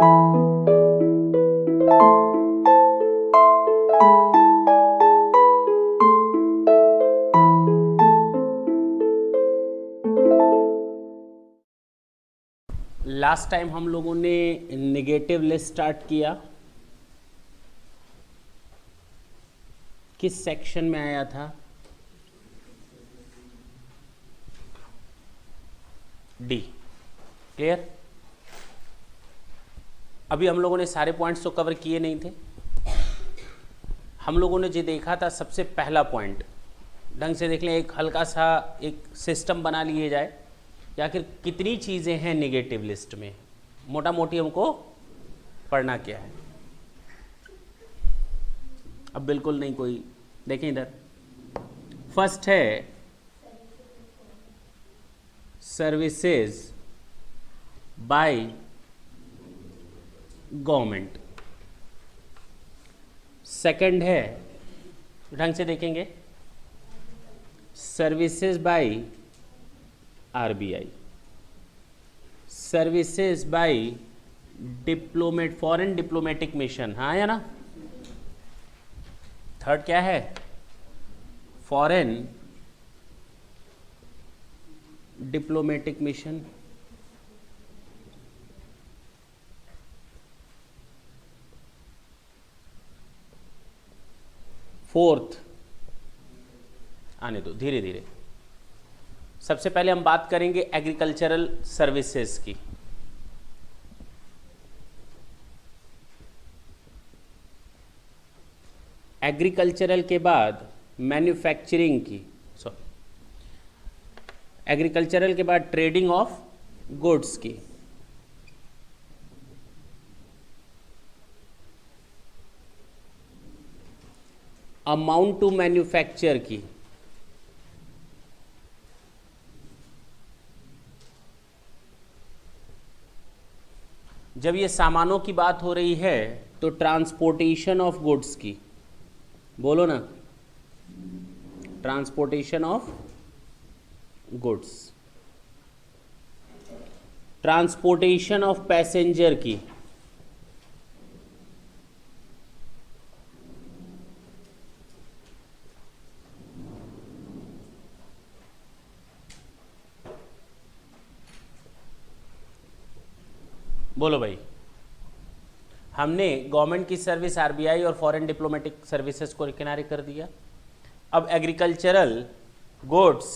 Last time हम लोगों ने नेगेटिव लिस्ट स्टार्ट किया, किस सेक्शन में आया था? डी। क्लियर? अभी हम लोगों ने सारे पॉइंट्स तो कवर किए नहीं थे। हम लोगों ने जो देखा था, सबसे पहला पॉइंट ढंग से देख लें, एक हल्का सा एक सिस्टम बना लिए जाए या आखिर कितनी चीज़ें हैं नेगेटिव लिस्ट में, मोटा मोटी हमको पढ़ना क्या है। अब बिल्कुल नहीं कोई, देखें इधर, फर्स्ट है सर्विसेज बाय गवर्नमेंट, सेकंड है, ढंग से देखेंगे, services by RBI, services by diplomat foreign diplomatic mission, हाँ या ना? थर्ड क्या है? फॉरेन डिप्लोमेटिक मिशन, फोर्थ, आने दो धीरे धीरे। सबसे पहले हम बात करेंगे एग्रीकल्चरल सर्विसेज की। एग्रीकल्चरल के बाद मैन्युफैक्चरिंग की, सॉरी, एग्रीकल्चरल के बाद ट्रेडिंग ऑफ गुड्स की, अमाउंट टू मैन्युफैक्चर की, जब ये सामानों की बात हो रही है तो ट्रांसपोर्टेशन ऑफ गुड्स की, बोलो ना, transportation of goods, transportation of passenger की, बोलो भाई। हमने गवर्नमेंट की सर्विस आरबीआई और फॉरेन डिप्लोमेटिक सर्विसेज को किनारे कर दिया। अब एग्रीकल्चरल गुड्स,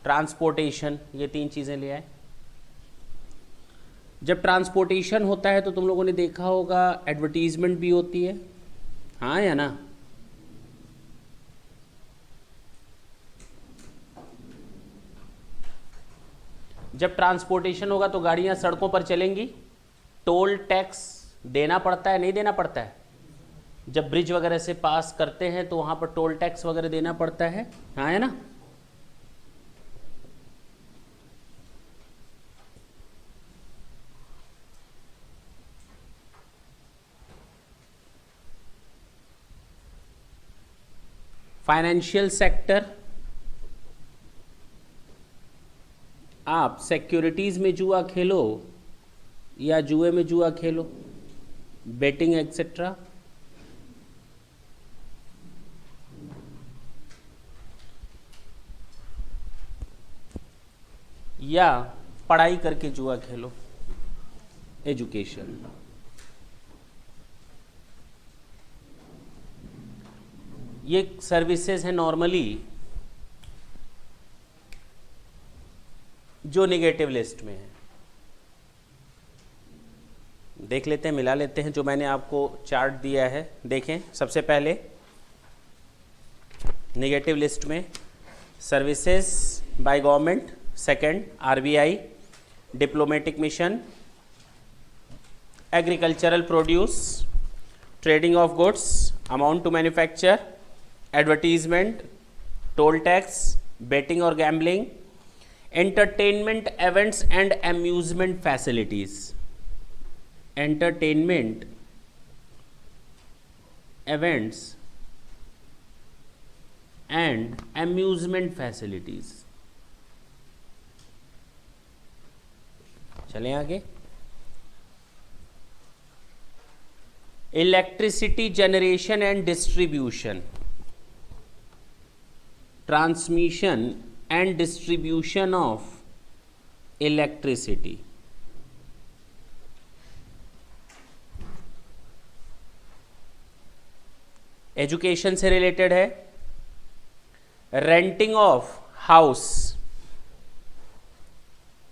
ट्रांसपोर्टेशन, ये तीन चीज़ें ले आए। जब ट्रांसपोर्टेशन होता है तो तुम लोगों ने देखा होगा एडवर्टीजमेंट भी होती है, हाँ या ना? जब ट्रांसपोर्टेशन होगा तो गाड़ियां सड़कों पर चलेंगी, टोल टैक्स देना पड़ता है, नहीं देना पड़ता है? जब ब्रिज वगैरह से पास करते हैं तो वहां पर टोल टैक्स वगैरह देना पड़ता है, हाँ है ना? फाइनेंशियल सेक्टर, आप सिक्योरिटीज में जुआ खेलो या जुए में जुआ खेलो, बेटिंग एक्सेट्रा, या पढ़ाई करके जुआ खेलो, एजुकेशन, ये सर्विसेज हैं नॉर्मली जो नेगेटिव लिस्ट में है। देख लेते हैं, मिला लेते हैं जो मैंने आपको चार्ट दिया है। देखें, सबसे पहले नेगेटिव लिस्ट में services by government, second RBI, diplomatic mission, agricultural produce, trading of goods, amount to manufacture, advertisement, toll tax, betting और gambling, entertainment events and amusement facilities, entertainment events and amusement facilities. चलें आगे। Electricity generation and distribution, transmission and distribution of electricity, education से related है, renting of house,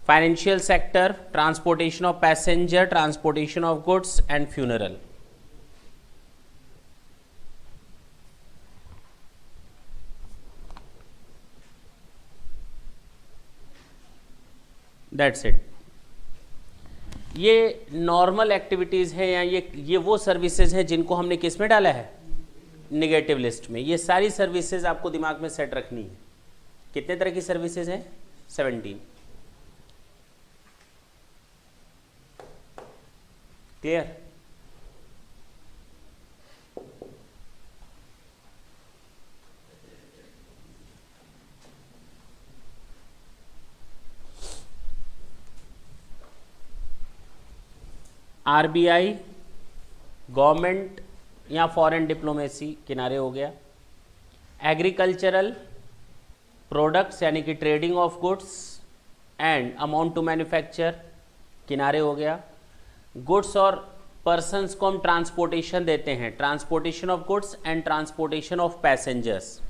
financial sector, transportation of passenger, transportation of goods and funeral. That's it. ये normal activities हैं या ये वो services हैं जिनको हमने किस में डाला है, निगेटिव लिस्ट में। ये सारी सर्विसेज आपको दिमाग में सेट रखनी है। कितने तरह की सर्विसेज हैं, 17। क्लियर? आरबीआई, गवर्नमेंट या फॉरेन डिप्लोमेसी किनारे हो गया। एग्रीकल्चरल प्रोडक्ट्स यानी कि trading of goods and amount to manufacture किनारे हो गया। गुड्स और पर्सन्स को हम ट्रांसपोर्टेशन देते हैं, transportation of goods and transportation of passengers.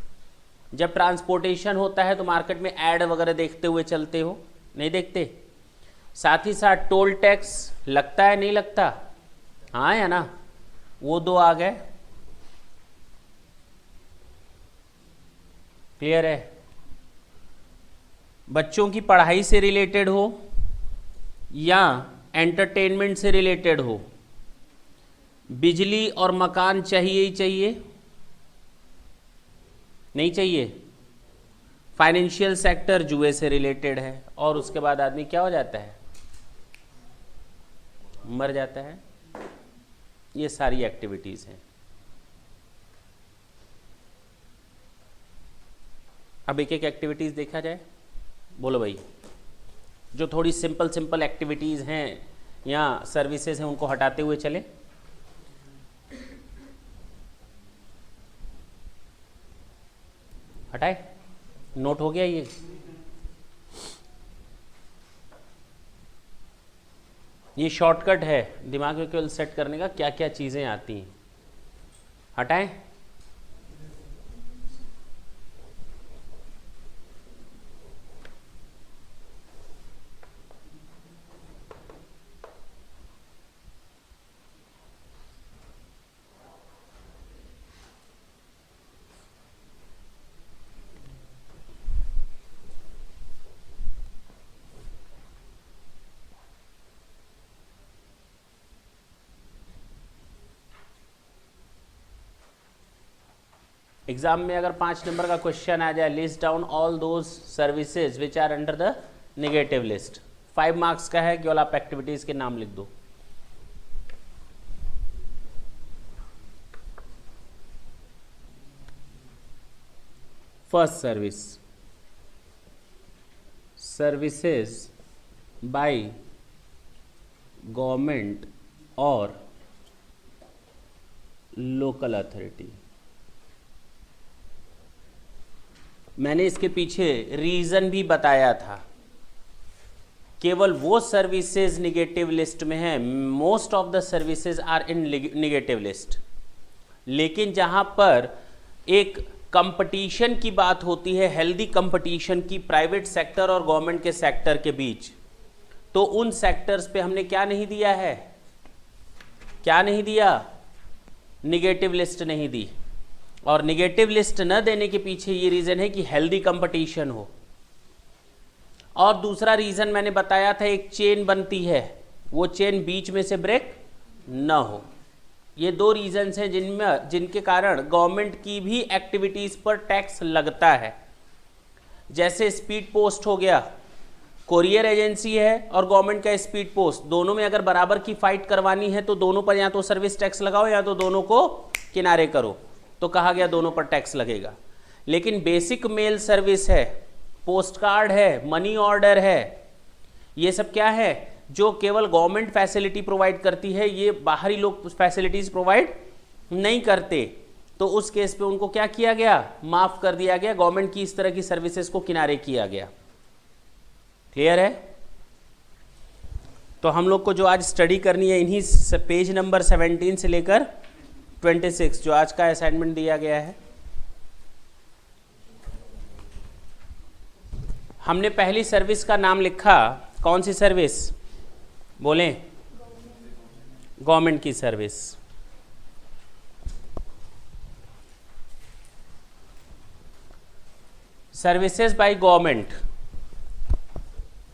जब ट्रांसपोर्टेशन होता है तो मार्केट में ऐड वगैरह देखते हुए चलते हो, नहीं देखते? साथ ही साथ टोल टैक्स लगता है, नहीं लगता? हाँ या ना? वो दो आ गए। क्लियर है? बच्चों की पढ़ाई से रिलेटेड हो या एंटरटेनमेंट से रिलेटेड हो, बिजली और मकान चाहिए ही चाहिए, नहीं चाहिए? फाइनेंशियल सेक्टर जुए से रिलेटेड है और उसके बाद आदमी क्या हो जाता है, मर जाता है। ये सारी एक्टिविटीज़ हैं। अब एक एक एक्टिविटीज़ देखा जाए। बोलो भाई, जो थोड़ी सिंपल एक्टिविटीज़ हैं या सर्विसेज हैं उनको हटाते हुए चले। हटाए? नोट हो गया ये? ये शॉर्टकट है दिमाग में केवल सेट करने का, क्या क्या चीज़ें आती हैं। हटाएं? एग्जाम में अगर 5 नंबर का क्वेश्चन आ जाए, list down all those services which are under the negative list, 5 marks का है, केवल आप एक्टिविटीज के नाम लिख दो। First service, services by government और लोकल अथॉरिटी। मैंने इसके पीछे रीज़न भी बताया था। केवल वो सर्विसेज निगेटिव लिस्ट में है, most of the services are in negative list. लेकिन जहाँ पर एक कंपटीशन की बात होती है, हेल्दी कंपटीशन की प्राइवेट सेक्टर और गवर्नमेंट के सेक्टर के बीच, तो उन सेक्टर्स पे हमने क्या नहीं दिया है, क्या नहीं दिया, निगेटिव लिस्ट नहीं दी। और निगेटिव लिस्ट न देने के पीछे ये रीज़न है कि हेल्दी कंपटीशन हो। और दूसरा रीज़न मैंने बताया था, एक चेन बनती है, वो चेन बीच में से ब्रेक न हो। ये 2 रीजंस हैं जिनके कारण गवर्नमेंट की भी एक्टिविटीज़ पर टैक्स लगता है। जैसे स्पीड पोस्ट हो गया, कोरियर एजेंसी है और गवर्नमेंट का स्पीड पोस्ट, दोनों में अगर बराबर की फाइट करवानी है तो दोनों पर या तो सर्विस टैक्स लगाओ या तो दोनों को किनारे करो। तो कहा गया दोनों पर टैक्स लगेगा। लेकिन बेसिक मेल सर्विस है, पोस्ट कार्ड है, मनी ऑर्डर है, ये सब क्या है, जो केवल गवर्नमेंट फैसिलिटी प्रोवाइड करती है, ये बाहरी लोग फैसिलिटीज प्रोवाइड नहीं करते, तो उस केस पे उनको क्या किया गया, माफ कर दिया गया, गवर्नमेंट की इस तरह की सर्विसेज को किनारे किया गया। क्लियर है? तो हम लोग को जो आज स्टडी करनी है इन्हीं पेज नंबर 17 से लेकर 26 जो आज का असाइनमेंट दिया गया है। हमने पहली सर्विस का नाम लिखा, कौन सी सर्विस बोलें? गवर्नमेंट की सर्विस। सर्विसेज बाय गवर्नमेंट,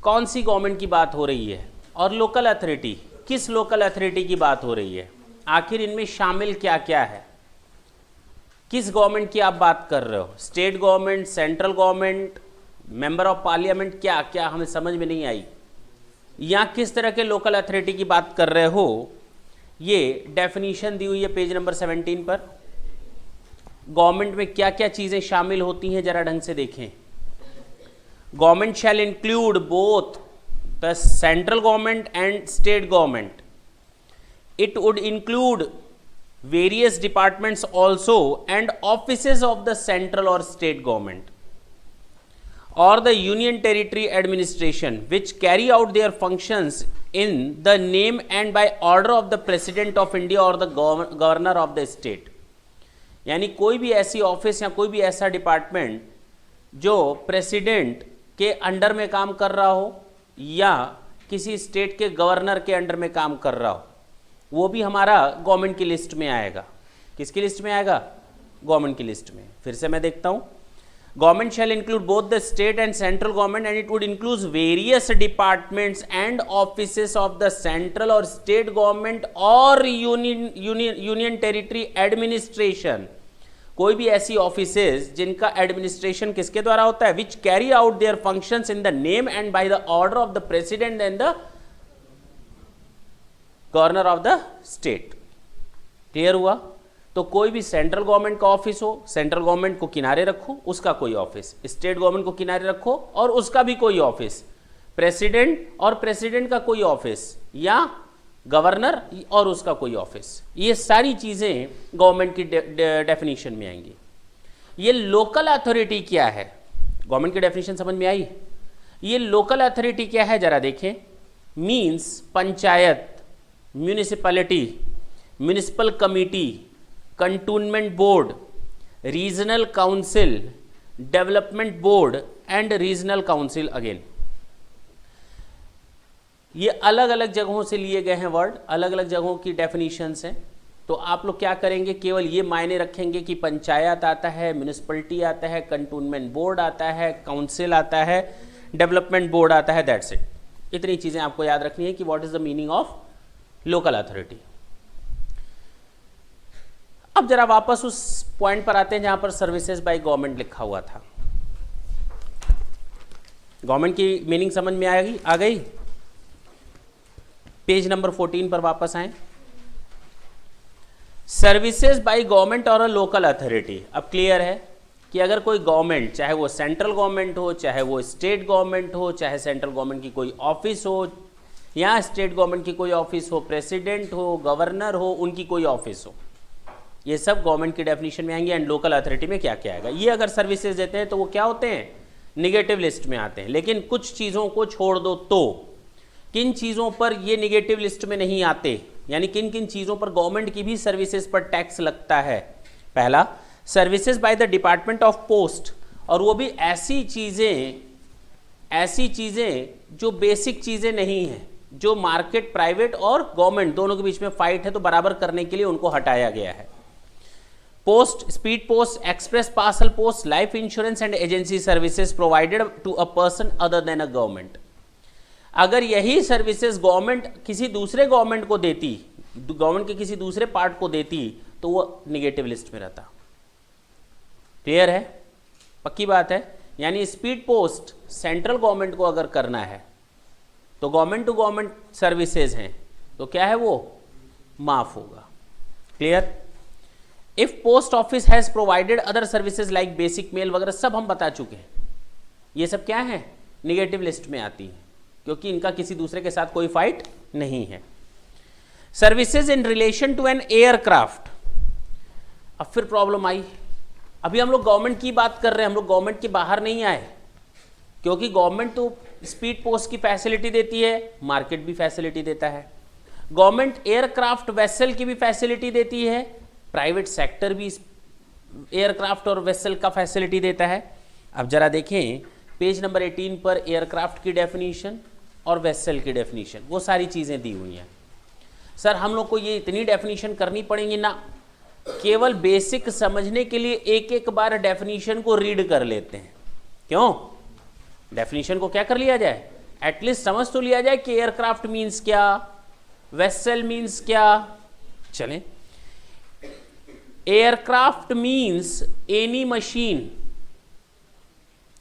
कौन सी गवर्नमेंट की बात हो रही है? और लोकल अथॉरिटी, किस लोकल अथॉरिटी की बात हो रही है? आखिर इनमें शामिल क्या क्या है? किस गवर्नमेंट की आप बात कर रहे हो? State government, central government, member of parliament, क्या क्या हमें समझ में नहीं आई। या किस तरह के लोकल अथॉरिटी की बात कर रहे हो? ये डेफिनीशन दी हुई है पेज नंबर 17 पर। गवर्नमेंट में क्या क्या चीजें शामिल होती हैं जरा ढंग से देखें। Government shall include both the central government and state government. It would include various departments also and offices of the central or state government or the union territory administration which carry out their functions in the name and by order of the president of India or the governor of the state. यानी कोई भी ऐसी office या कोई भी ऐसा department जो president के अंडर में काम कर रहा हो या किसी स्टेट के गवर्नर के अंडर में काम कर रहा हो, वो भी हमारा गवर्नमेंट की लिस्ट में आएगा। किसकी लिस्ट में आएगा? गवर्नमेंट की लिस्ट में। फिर से मैं देखता हूँ, government shall include both the state and central government and it would include various departments and offices of the central और स्टेट गवर्नमेंट और यूनियन टेरिटरी एडमिनिस्ट्रेशन। कोई भी ऐसी ऑफिसेज जिनका एडमिनिस्ट्रेशन किसके द्वारा होता है? Which carry out their functions in the name and by the order of the president and the governor of the state. Clear हुआ? तो कोई भी सेंट्रल गवर्नमेंट का ऑफिस हो, सेंट्रल गवर्नमेंट को किनारे रखो, उसका कोई ऑफिस, स्टेट गवर्नमेंट को किनारे रखो और उसका भी कोई ऑफिस, प्रेसिडेंट और प्रेसिडेंट का कोई ऑफिस, या गवर्नर और उसका कोई ऑफिस, ये सारी चीजें गवर्नमेंट की डेफिनेशन में आएंगी। ये लोकल अथॉरिटी क्या है? गवर्नमेंट की डेफिनेशन समझ में आई? ये लोकल अथॉरिटी क्या है जरा देखें। Means panchayat, municipality, municipal committee, cantonment board, regional council, development board and regional council. Again ये अलग अलग जगहों से लिए गए हैं वर्ड, अलग अलग जगहों की डेफिनेशंस हैं। तो आप लोग क्या करेंगे, केवल ये मायने रखेंगे कि पंचायत आता है, म्यूनिसिपैलिटी आता है, कंटोनमेंट बोर्ड आता है, काउंसिल आता है, डेवलपमेंट बोर्ड आता है, दैट्स इट। इतनी चीज़ें आपको याद रखनी है कि what is the meaning of local authority. अब जरा वापस उस पॉइंट पर आते हैं जहां पर सर्विसेज बाय गवर्नमेंट लिखा हुआ था। गवर्नमेंट की मीनिंग समझ में आ गई? पेज नंबर 14 पर वापस आए। सर्विसेज बाय गवर्नमेंट और अ लोकल अथॉरिटी। अब क्लियर है कि अगर कोई गवर्नमेंट, चाहे वो सेंट्रल गवर्नमेंट हो, चाहे वो स्टेट गवर्नमेंट हो, चाहे सेंट्रल गवर्नमेंट की कोई ऑफिस हो या स्टेट गवर्नमेंट की कोई ऑफिस हो, प्रेसिडेंट हो, गवर्नर हो, उनकी कोई ऑफिस हो, ये सब गवर्नमेंट की डेफिनेशन में आएंगे। एंड लोकल अथॉरिटी में क्या क्या आएगा? ये अगर सर्विसेज देते हैं तो वो क्या होते हैं? निगेटिव लिस्ट में आते हैं। लेकिन कुछ चीज़ों को छोड़ दो तो किन चीज़ों पर ये निगेटिव लिस्ट में नहीं आते, यानी किन किन चीज़ों पर गवर्नमेंट की भी सर्विसेज पर टैक्स लगता है? पहला, services by the department of post, और वो भी ऐसी चीज़ें जो बेसिक चीज़ें नहीं हैं, जो मार्केट, प्राइवेट और गवर्नमेंट दोनों के बीच में फाइट है, तो बराबर करने के लिए उनको हटाया गया है। Post, speed post, express parcel post, life insurance and agency services provided to a person other than a government. अगर यही सर्विसेज गवर्नमेंट किसी दूसरे गवर्नमेंट को देती, गवर्नमेंट के किसी दूसरे पार्ट को देती, तो वो निगेटिव लिस्ट में रहता। क्लियर है? पक्की बात है। यानी स्पीड पोस्ट सेंट्रल गवर्नमेंट को अगर करना है तो गवर्नमेंट टू गवर्नमेंट सर्विसेज हैं, तो क्या है वो? माफ होगा। Clear? If post office has provided other services like basic mail वगैरह सब हम बता चुके हैं, ये सब क्या है? निगेटिव लिस्ट में आती है। क्योंकि इनका किसी दूसरे के साथ कोई फाइट नहीं है। Services in relation to an aircraft, अब फिर प्रॉब्लम आई। अभी हम लोग गवर्नमेंट की बात कर रहे हैं, हम लोग गवर्नमेंट के बाहर नहीं आए, क्योंकि गवर्नमेंट तो स्पीड पोस्ट की फैसिलिटी देती है, मार्केट भी फैसिलिटी देता है, गवर्नमेंट एयरक्राफ्ट वेसल की भी फैसिलिटी देती है, प्राइवेट सेक्टर भी एयरक्राफ्ट और वेसल का फैसिलिटी देता है। अब जरा देखें पेज नंबर 18 पर एयरक्राफ्ट की डेफिनेशन और वेसल की डेफिनेशन, वो सारी चीज़ें दी हुई हैं। सर हम लोग को ये इतनी डेफिनेशन करनी पड़ेगी ना, केवल बेसिक समझने के लिए एक एक बार डेफिनेशन को रीड कर लेते हैं। क्यों? डेफिनेशन को क्या कर लिया जाए, एटलीस्ट समझ तो लिया जाए कि एयरक्राफ्ट मीन्स क्या, वेसल मीन्स क्या। चलें, एयरक्राफ्ट मीन्स एनी मशीन,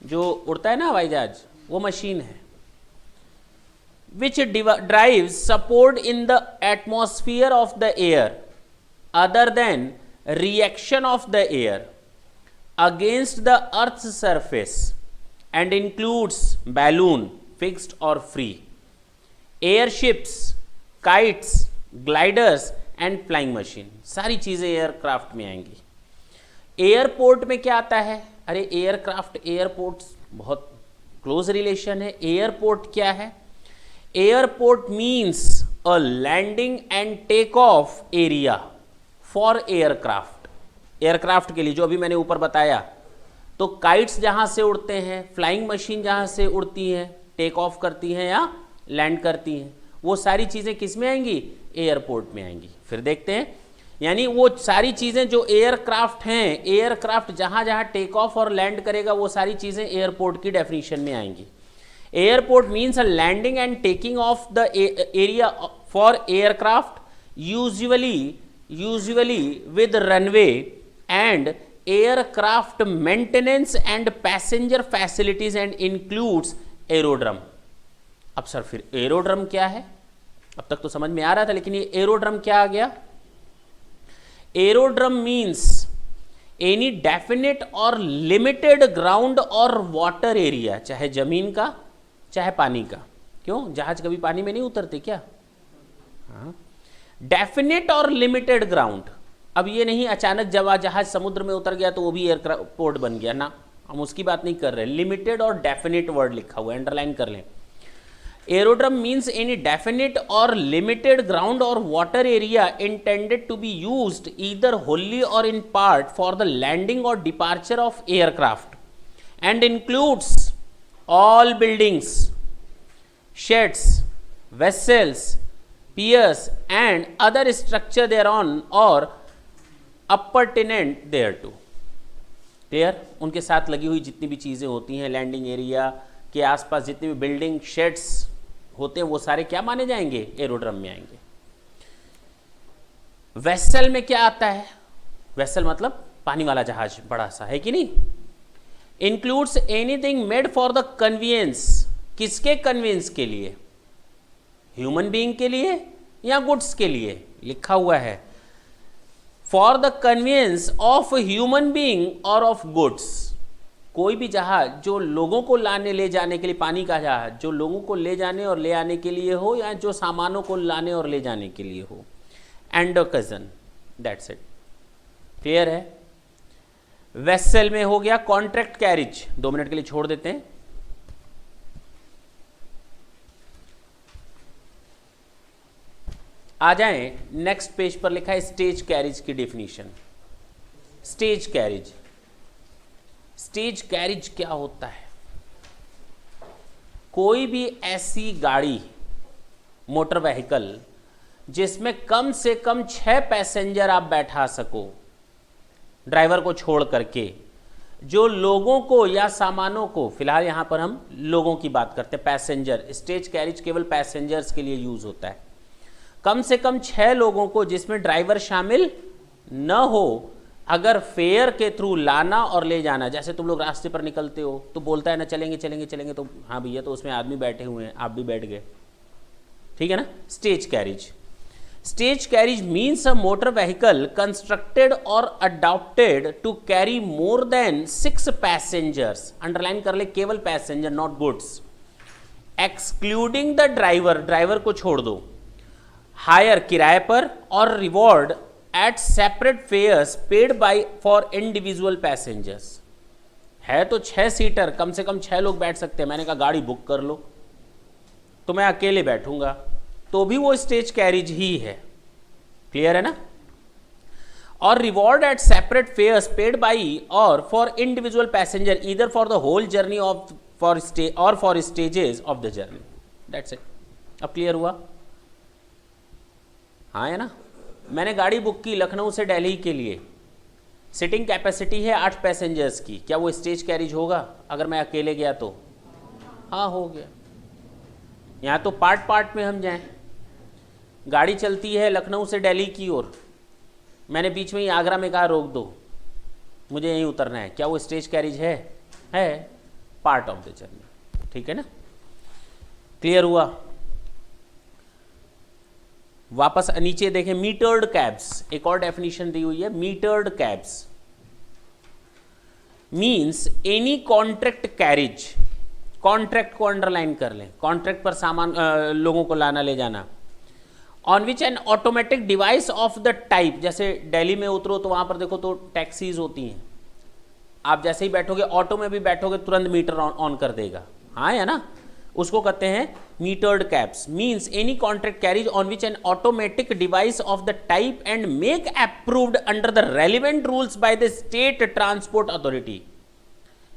जो उड़ता है ना हवाई जहाज, वो मशीन है, which drives support in the atmosphere of the air other than reaction of the air against the earth's surface and includes balloon fixed or free, airships, kites, gliders and flying machine, सारी चीज़ें aircraft में आएंगी। Airport में क्या आता है, अरे aircraft airport बहुत क्लोज रिलेशन है। एयरपोर्ट क्या है, airport means a landing and take off area for aircraft, aircraft के लिए जो अभी मैंने ऊपर बताया। तो काइट्स जहां से उड़ते हैं, फ्लाइंग मशीन जहां से उड़ती हैं, टेक ऑफ करती हैं या लैंड करती हैं, वो सारी चीज़ें किस में आएंगी, एयरपोर्ट में आएंगी। फिर देखते हैं, यानी वो सारी चीज़ें जो एयरक्राफ्ट हैं, एयरक्राफ्ट जहां जहां टेक ऑफ और लैंड करेगा, वो सारी चीज़ें एयरपोर्ट की डेफिनेशन में आएंगी। Airport means a landing and taking off the area for aircraft, usually with runway and aircraft maintenance and passenger facilities and includes aerodrome। अब सर फिर एरोड्रम क्या है, अब तक तो समझ में आ रहा था, लेकिन ये एरोड्रम क्या आ गया। Aerodrome means any definite or limited ground or water area, चाहे जमीन का चाहे पानी का। क्यों, जहाज कभी पानी में नहीं उतरते क्या? हाँ, डेफिनेट और लिमिटेड ग्राउंड। अब ये नहीं अचानक जब जहाज समुद्र में उतर गया तो वो भी एयरपोर्ट बन गया ना, हम उसकी बात नहीं कर रहे। लिमिटेड और डेफिनेट वर्ड लिखा हुआ है, अंडरलाइन कर लें। Aerodrome means any definite or limited ground or water area intended to be used either wholly or in part for the landing or departure of aircraft and includes all buildings, sheds, vessels, piers and other structure thereon or appurtenant thereto। Clear? उनके साथ लगी हुई जितनी भी चीज़ें होती हैं, landing area के आसपास जितनी भी बिल्डिंग, शेड्स होते हैं, वो सारे क्या माने जाएंगे, एरोड्रम में आएंगे। वेसल में क्या आता है, वेसल मतलब पानी वाला जहाज, बड़ा सा, है कि नहीं। Includes anything made for the convenience, किसके कन्वीनियंस के लिए, ह्यूमन बीइंग के लिए या गुड्स के लिए, लिखा हुआ है for the convenience of human being और ऑफ गुड्स। कोई भी जहाज जो लोगों को लाने ले जाने के लिए, पानी का जहाज जो लोगों को ले जाने और ले आने के लिए हो, या जो सामानों को लाने और ले जाने के लिए हो। एंडोकजन, दैट्स इट। क्लियर है। वेसल में हो गया कॉन्ट्रैक्ट कैरिज, 2 मिनट के लिए छोड़ देते हैं। आ जाएं, नेक्स्ट पेज पर लिखा है स्टेज कैरिज की definition. Stage carriage, stage carriage क्या होता है, कोई भी ऐसी गाड़ी, मोटर व्हीकल जिसमें कम से कम 6 पैसेंजर आप बैठा सको, ड्राइवर को छोड़ करके, जो लोगों को या सामानों को, फिलहाल यहां पर हम लोगों की बात करते हैं, पैसेंजर। स्टेज कैरिज केवल पैसेंजर्स के लिए यूज होता है। कम से कम 6 लोगों को जिसमें ड्राइवर शामिल न हो, अगर फेयर के थ्रू लाना और ले जाना, जैसे तुम लोग रास्ते पर निकलते हो तो बोलता है ना चलेंगे चलेंगे चलेंगे, तो हाँ भैया तो उसमें आदमी बैठे हुए हैं, आप भी बैठ गए, ठीक है ना। Stage carriage, stage carriage means a motor vehicle constructed or adapted to carry more than 6 passengers, underline कर ले, केवल passenger, not goods, excluding the driver, driver को छोड़ दो, हायर किराए पर, or reward at separate fares paid by for individual passengers. है तो 6 सीटर, कम से कम 6 लोग बैठ सकते हैं, मैंने कहा गाड़ी बुक कर लो, तो मैं अकेले बैठूंगा, तो भी वो स्टेज कैरिज ही है। क्लियर है ना? Or reward at separate fares paid by or for individual passenger either for the whole journey of for stages of the journey. That's it. अब क्लियर हुआ? हाँ है ना? मैंने गाड़ी बुक की लखनऊ से दिल्ली के लिए, सिटिंग कैपेसिटी है 8 पैसेंजर्स की, क्या वो स्टेज कैरिज होगा अगर मैं अकेले गया तो? हाँ हो गया। यहाँ तो पार्ट पार्ट में हम जाएं, गाड़ी चलती है लखनऊ से दिल्ली की ओर, मैंने बीच में ही आगरा में कहा रोक दो, मुझे यहीं उतरना है, क्या वो स्टेज कैरिज है? Part of the journey. ठीक है ना? क्लियर हुआ? वापस नीचे देखें, मीटर्ड कैब्स, एक और डेफिनेशन दी हुई है। Metered cabs means any contract carriage, contract को अंडरलाइन कर लें, कॉन्ट्रैक्ट पर सामान लोगों को लाना ले जाना, on which N automatic device of the type, जैसे दिल्ली में उतरो तो वहां पर देखो तो टैक्सीज होती हैं, आप जैसे ही बैठोगे, ऑटो में भी बैठोगे तुरंत मीटर ऑन कर देगा, हाँ है ना? उसको कहते हैं metered cabs. Means any contract carriage on which N automatic device of the type and make approved under the relevant rules by the state transport authority,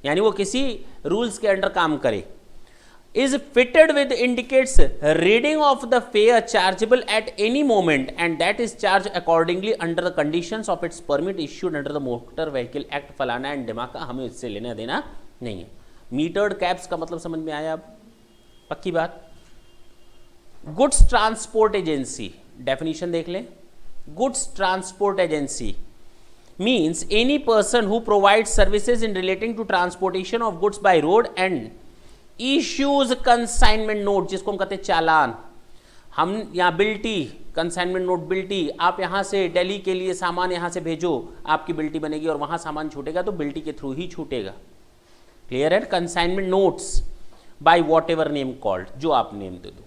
यानी वो किसी रूल्स के अंडर काम करे, is fitted with indicates reading of the fare chargeable at any moment and that is charged accordingly under the conditions of its permit issued under the motor vehicle act फलाना and दिमाका, हमें इससे लेना देना नहीं है। Metered cabs का मतलब समझ में आया? अब पक्की बात। गुड्स ट्रांसपोर्ट एजेंसी, डेफिनेशन देख लें। Goods transport agency means any person who provides services in relating to transportation of goods by road and issues consignment note, जिसको हम कहते हैं चालान। हम यहाँ बिल्टी, कंसाइनमेंट नोट बिल्टी, आप यहाँ से दिल्ली के लिए सामान यहाँ से भेजो, आपकी बिल्टी बनेगी और वहाँ सामान छूटेगा तो बिल्टी के थ्रू ही छूटेगा। क्लियर है? Consignment notes by what ever name called, जो आप नेम दे दो।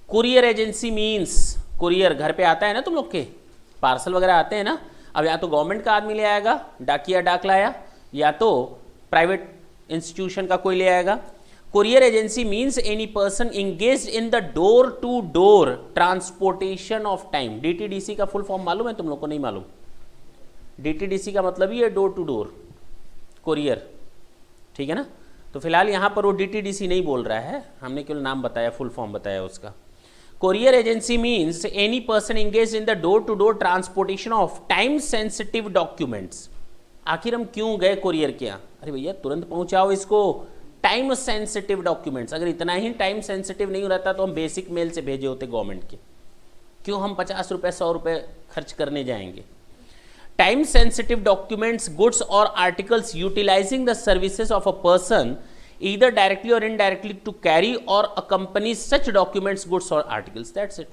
कुरियर एजेंसी मीन्स, कुरियर घर पे आता है ना, तुम लोग के पार्सल वगैरह आते हैं ना, अब या तो गवर्नमेंट का आदमी ले आएगा, डाकिया डाक लाया, या तो प्राइवेट इंस्टीट्यूशन का कोई ले आएगा। Courier agency means any person engaged in the door to door transportation of time. DTDC का फुल फॉर्म मालूम है तुम लोग को? नहीं मालूम? डीटीडीसी का मतलब ही है डोर टू डोर कुरियर, ठीक है ना? तो फिलहाल यहां पर वो डीटीडीसी नहीं बोल रहा है, हमने केवल नाम बताया, फुल फॉर्म बताया उसका। Courier agency means any person engaged in the door to door transportation of time sensitive documents. आखिर हम क्यों गए कुरियर के यहाँ? अरे भैया तुरंत पहुंचाओ इसको, टाइम सेंसिटिव डॉक्यूमेंट्स। अगर इतना ही टाइम सेंसिटिव नहीं रहता तो हम बेसिक मेल से भेजे होते गवर्नमेंट के, क्यों हम 50 रुपये 100 रुपये खर्च करने जाएंगे? Time sensitive documents, goods or articles utilising the services of a person either directly or indirectly to carry or accompany such documents, goods or articles. That's it.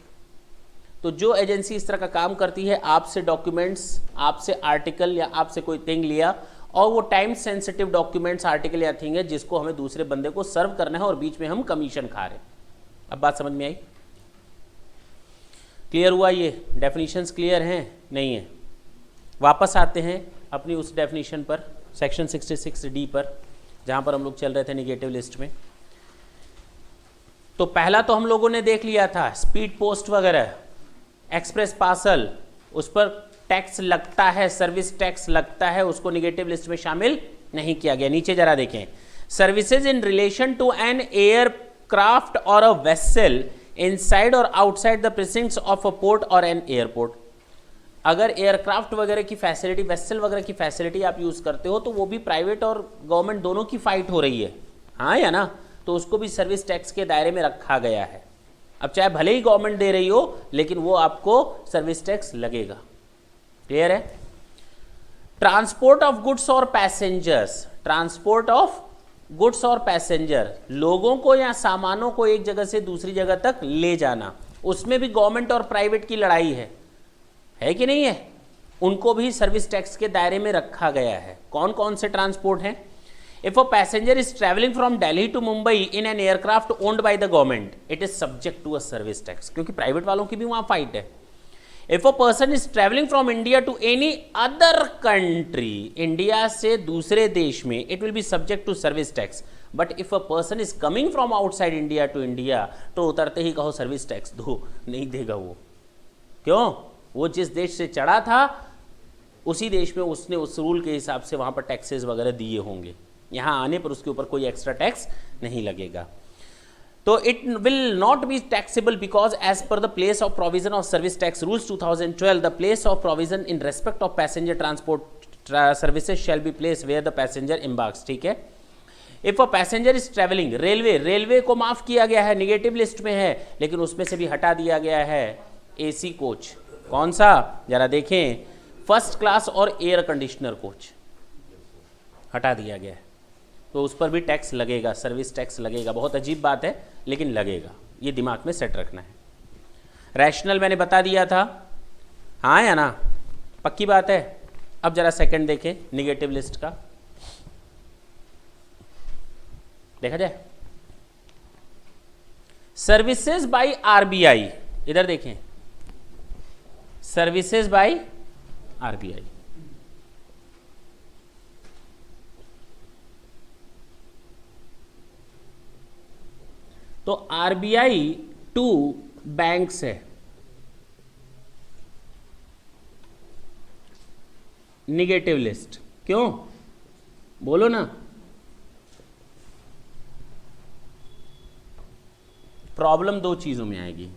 तो जो एजेंसी इस तरह का काम करती है, आपसे डॉक्यूमेंट्स, आपसे आर्टिकल या आपसे कोई थिंग लिया, और वो टाइम सेंसिटिव डॉक्यूमेंट्स, आर्टिकल या थिंग है जिसको हमें दूसरे बंदे को सर्व करना है और बीच में हम कमीशन खा रहे हैं। अब बात समझ में आई? क्लियर हुआ? ये डेफिनेशंस क्लियर हैं? नहीं है? वापस आते हैं अपनी उस डेफिनेशन पर, सेक्शन 66D पर, जहाँ पर हम लोग चल रहे थे निगेटिव लिस्ट में। तो पहला तो हम लोगों ने देख लिया था, स्पीड पोस्ट वगैरह, एक्सप्रेस पार्सल, उस पर टैक्स लगता है, सर्विस टैक्स लगता है, उसको निगेटिव लिस्ट में शामिल नहीं किया गया। नीचे जरा देखें, services in relation to an aircraft or a vessel inside or outside the precincts of a port or an airport. अगर एयरक्राफ्ट वगैरह की फैसिलिटी, वेसल वगैरह की फैसिलिटी आप यूज करते हो तो वो भी प्राइवेट और गवर्नमेंट दोनों की फाइट हो रही है, हाँ या ना? तो उसको भी सर्विस टैक्स के दायरे में रखा गया है। अब चाहे भले ही गवर्नमेंट दे रही हो, लेकिन वो आपको सर्विस टैक्स लगेगा। क्लियर है? ट्रांसपोर्ट ऑफ गुड्स और पैसेंजर्स, ट्रांसपोर्ट ऑफ गुड्स और पैसेंजर, लोगों को या सामानों को एक जगह से दूसरी जगह तक ले जाना, उसमें भी गवर्नमेंट और प्राइवेट की लड़ाई है कि नहीं है? उनको भी सर्विस टैक्स के दायरे में रखा गया है। कौन कौन से ट्रांसपोर्ट हैं? If a passenger is traveling from Delhi to Mumbai in an aircraft owned by the government, it is subject to a service tax. क्योंकि प्राइवेट वालों की भी वहां फाइट है. If a person is traveling from India to any other country, India से दूसरे देश में, it will be subject to service tax. But if a person is coming from outside India to India, तो उतरते ही कहो service tax दो, नहीं देगा वो. क्यों? वो जिस देश से चढ़ा था उसी देश में उसने उस रूल के हिसाब से वहाँ पर टैक्सेस वगैरह दिए होंगे. यहाँ आने पर उसके ऊपर कोई एक्स्ट्रा टैक्स नहीं लगेगा. तो it will not be taxable because as per the place of provision of service tax rules 2012 the place of provision in respect of passenger transport services shall be place where the passenger embarks. ठीक है. If a passenger is travelling, railway को माफ किया गया है, negative list में है, लेकिन उसमें से भी हटा दिया गया है एसी कोच. कौन सा? जरा देखें. फर्स्ट क्लास और एयर कंडीशनर कोच हटा दिया गया है. तो उस पर भी टैक्स लगेगा, सर्विस टैक्स लगेगा. बहुत अजीब बात है लेकिन लगेगा, ये दिमाग में सेट रखना है. रैशनल मैंने बता दिया था, हाँ या ना? पक्की बात है. अब जरा सेकंड देखें निगेटिव लिस्ट का, देखा जाए. सर्विसेज बाय आरबीआई, इधर देखें, सर्विसेज बाय आरबीआई. तो आरबीआई टू बैंक्स है, निगेटिव लिस्ट. क्यों? बोलो ना. प्रॉब्लम दो चीजों में आएगी.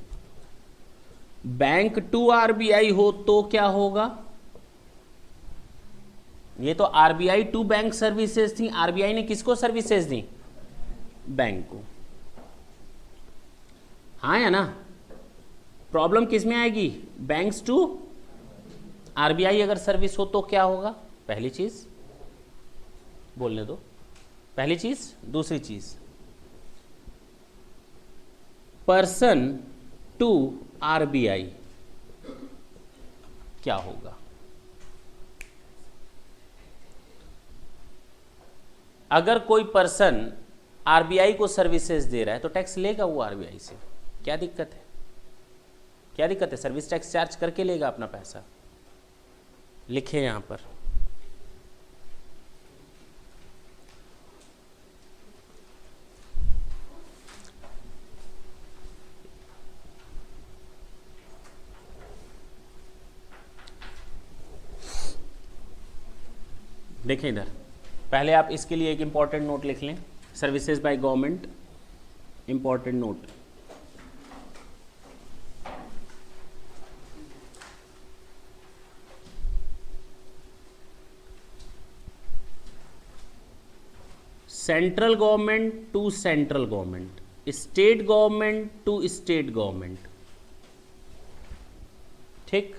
बैंक टू आरबीआई हो तो क्या होगा? ये तो आरबीआई टू बैंक सर्विसेज थी. आरबीआई ने किसको सर्विसेज दी? बैंक को. हाँ या ना? प्रॉब्लम किस में आएगी? बैंक्स टू आरबीआई अगर सर्विस हो तो क्या होगा? पहली चीज बोलने दो. पहली चीज. दूसरी चीज, पर्सन टू आरबीआई क्या होगा? अगर कोई पर्सन आरबीआई को सर्विसेज दे रहा है तो टैक्स लेगा वो आरबीआई से. क्या दिक्कत है? क्या दिक्कत है? सर्विस टैक्स चार्ज करके लेगा अपना पैसा. लिखे यहां पर. देखें इधर, पहले आप इसके लिए एक इंपॉर्टेंट नोट लिख लें. Services by government, important note. Central government to central government, state government to state government. ठीक.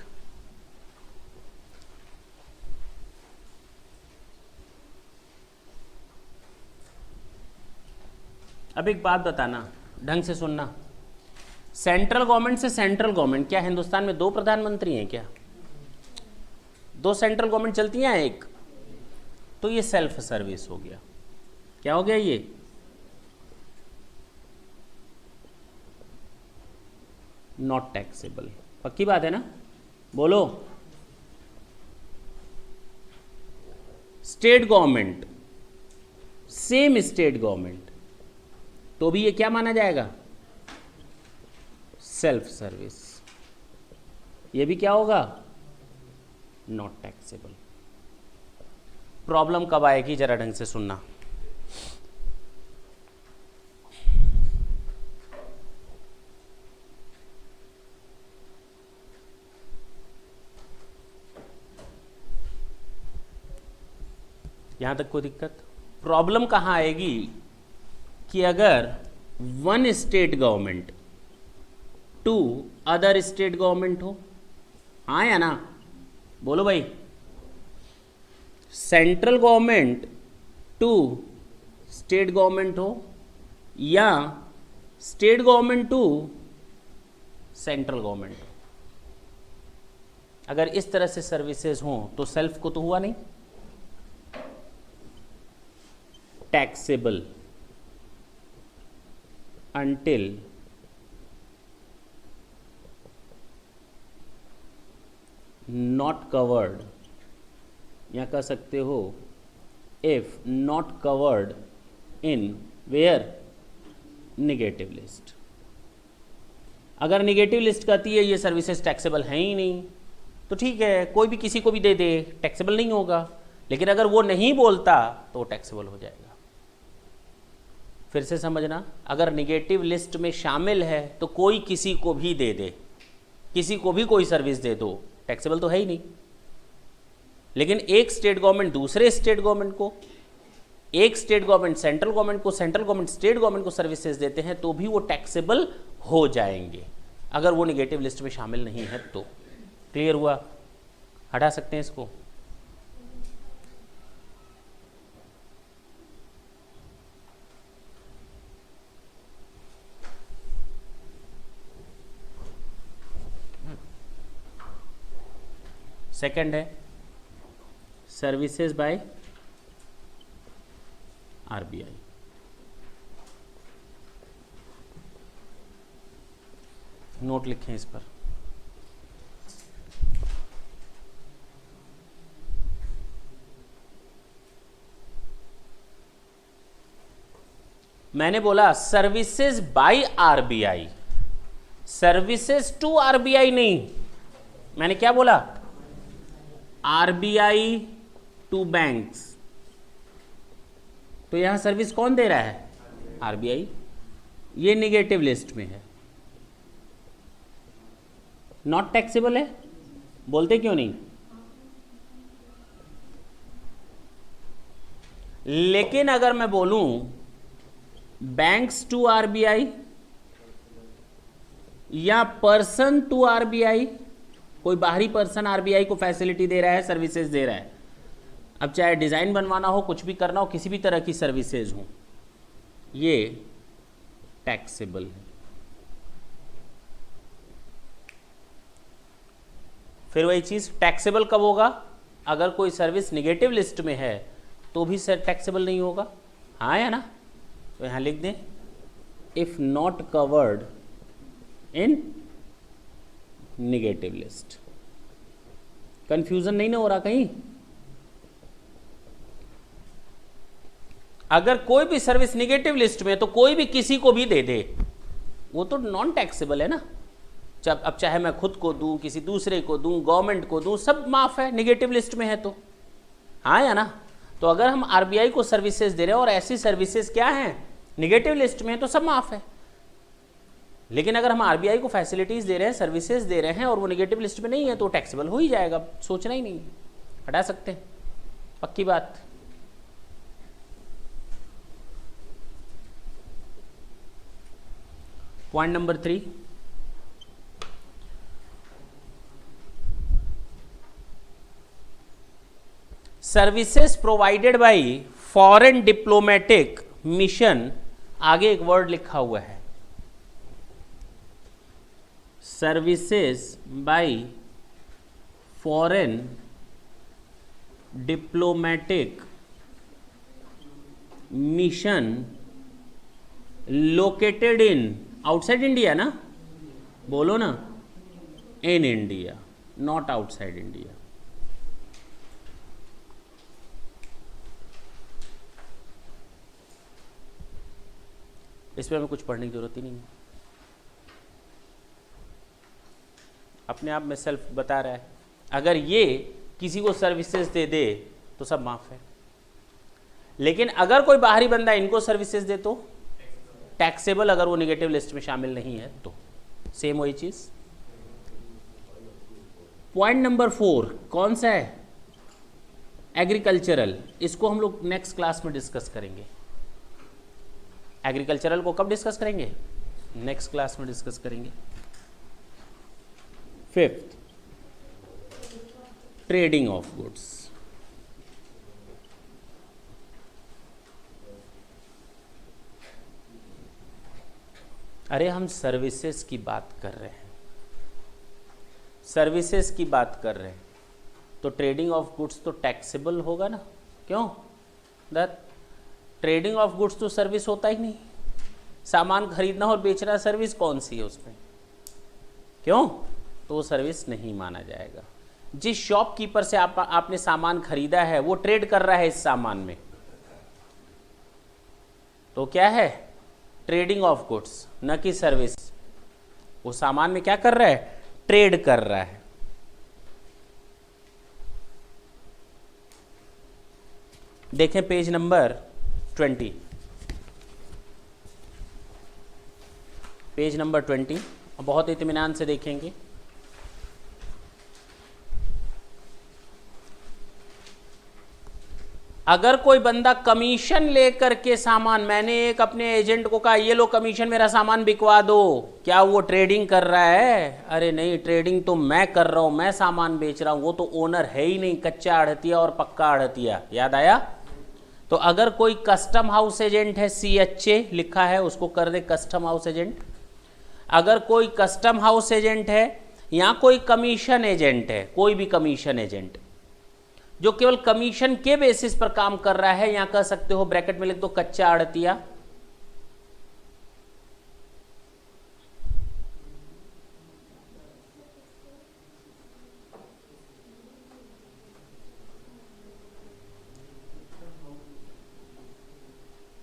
अब एक बात बताना, ढंग से सुनना. सेंट्रल गवर्नमेंट से सेंट्रल गवर्नमेंट, क्या हिंदुस्तान में दो प्रधानमंत्री हैं क्या? दो सेंट्रल गवर्नमेंट चलती हैं एक? तो ये सेल्फ सर्विस हो गया. क्या हो गया ये? Not taxable. पक्की बात है ना? बोलो. State government, same state government, तो भी ये क्या माना जाएगा? Self service. ये भी क्या होगा? Not taxable. प्रॉब्लम कब आएगी जरा ढंग से सुनना. यहां तक कोई दिक्कत? प्रॉब्लम कहां आएगी कि अगर one state government to other state government हो. हाँ या ना? बोलो भाई. Central government to state government हो या state government to central government हो. अगर इस तरह से सर्विसेज हों तो सेल्फ को तो हुआ नहीं. टैक्सेबल until not covered, या कह सकते हो if not covered in where negative list। अगर नेगेटिव लिस्ट कहती है ये सर्विसेज टैक्सेबल हैं ही नहीं तो ठीक है, कोई भी किसी को भी दे दे टैक्सेबल नहीं होगा, लेकिन अगर वो नहीं बोलता तो टैक्सेबल हो जाएगा। फिर से समझना, अगर निगेटिव लिस्ट में शामिल है तो कोई किसी को भी दे दे, किसी को भी कोई सर्विस दे दो, टैक्सेबल तो है ही नहीं। लेकिन एक स्टेट गवर्नमेंट दूसरे स्टेट गवर्नमेंट को, एक स्टेट गवर्नमेंट सेंट्रल गवर्नमेंट को, सेंट्रल गवर्नमेंट स्टेट गवर्नमेंट को सर्विसेज देते हैं तो भी वो टैक्सेबल हो जाएंगे अगर वो निगेटिव लिस्ट में शामिल नहीं है तो। क्लियर हुआ? हटा सकते हैं इसको। सेकंड है सर्विसेज बाय आरबीआई। नोट लिखें इस पर। मैंने बोला services by RBI, services to RBI नहीं। मैंने क्या बोला? RBI to banks. तो यहां सर्विस कौन दे रहा है? आरबीआई। ये निगेटिव लिस्ट में है, नॉट टैक्सेबल है। बोलते क्यों नहीं? लेकिन अगर मैं बोलूं बैंक्स टू आरबीआई या पर्सन टू आरबीआई, कोई बाहरी पर्सन आरबीआई को फैसिलिटी दे रहा है, सर्विसेज दे रहा है, अब चाहे डिजाइन बनवाना हो, कुछ भी करना हो, किसी भी तरह की सर्विसेज हो, ये टैक्सेबल है। फिर वही चीज, टैक्सेबल कब होगा? अगर कोई सर्विस निगेटिव लिस्ट में है तो भी टैक्सेबल नहीं होगा। हाँ या ना? तो यहां लिख दें if not covered in negative list. Confusion नहीं ना हो रहा कहीं? अगर कोई भी सर्विस निगेटिव लिस्ट में है तो कोई भी किसी को भी दे दे, वो तो नॉन टैक्सेबल है ना। अब चाहे मैं खुद को दूं, किसी दूसरे को दूं, गवर्नमेंट को दूं, सब माफ है, निगेटिव लिस्ट में है तो। हाँ या ना? तो अगर हम आरबीआई को सर्विसेज दे रहे हैं और ऐसी सर्विसेज क्या हैं निगेटिव लिस्ट में है तो सब माफ है। लेकिन अगर हम आरबीआई को फैसिलिटीज दे रहे हैं, सर्विसेज दे रहे हैं और वो निगेटिव लिस्ट में नहीं है तो टैक्सेबल हो ही जाएगा, सोचना ही नहीं। हटा सकते हैं, पक्की बात। Point number 3, services provided bye foreign diplomatic mission. आगे एक वर्ड लिखा हुआ है, services by foreign diplomatic mission located in outside India ना, बोलो ना, in India, not outside India. इसमें हमें कुछ पढ़ने की जरूरत ही नहीं है, अपने आप में सेल्फ बता रहा है। अगर ये किसी को सर्विसेज दे दे तो सब माफ है, लेकिन अगर कोई बाहरी बंदा इनको सर्विसेज दे तो टैक्सेबल, अगर वो निगेटिव लिस्ट में शामिल नहीं है तो। सेम वही चीज। पॉइंट नंबर 4 कौन सा है? एग्रीकल्चरल। इसको हम लोग नेक्स्ट क्लास में डिस्कस करेंगे। एग्रीकल्चरल को कब डिस्कस करेंगे? नेक्स्ट क्लास में डिस्कस करेंगे। 5th, trading of goods. अरे हम सर्विसेज की बात कर रहे हैं, सर्विसेज की बात कर रहे हैं तो ट्रेडिंग ऑफ गुड्स तो टैक्सेबल होगा ना। क्यों? दैट ट्रेडिंग ऑफ गुड्स तो सर्विस होता ही नहीं। सामान खरीदना और बेचना सर्विस कौन सी है उसमें, क्यों? तो वो सर्विस नहीं माना जाएगा। जिस शॉपकीपर से आपने सामान खरीदा है वो ट्रेड कर रहा है इस सामान में, तो क्या है? ट्रेडिंग ऑफ गुड्स, न कि सर्विस। वो सामान में क्या कर रहा है? ट्रेड कर रहा है। देखें पेज नंबर 20, पेज नंबर 20, बहुत इत्मीनान से देखेंगे। अगर कोई बंदा कमीशन लेकर के सामान, मैंने एक अपने एजेंट को कहा ये लो कमीशन मेरा सामान बिकवा दो, क्या वो ट्रेडिंग कर रहा है? अरे नहीं, ट्रेडिंग तो मैं कर रहा हूं, मैं सामान बेच रहा हूं, वो तो ओनर है ही नहीं, कच्चा आढ़तिया और पक्का आढ़तिया। याद आया? तो अगर कोई कस्टम हाउस एजेंट है, CHA लिखा है, उसको कर दे कस्टम हाउस एजेंट। अगर कोई कस्टम हाउस एजेंट है या कोई कमीशन एजेंट है, कोई भी कमीशन एजेंट जो केवल कमीशन के बेसिस पर काम कर रहा है, यहां कह सकते हो ब्रैकेट में लिख दो कच्चा आढ़तिया।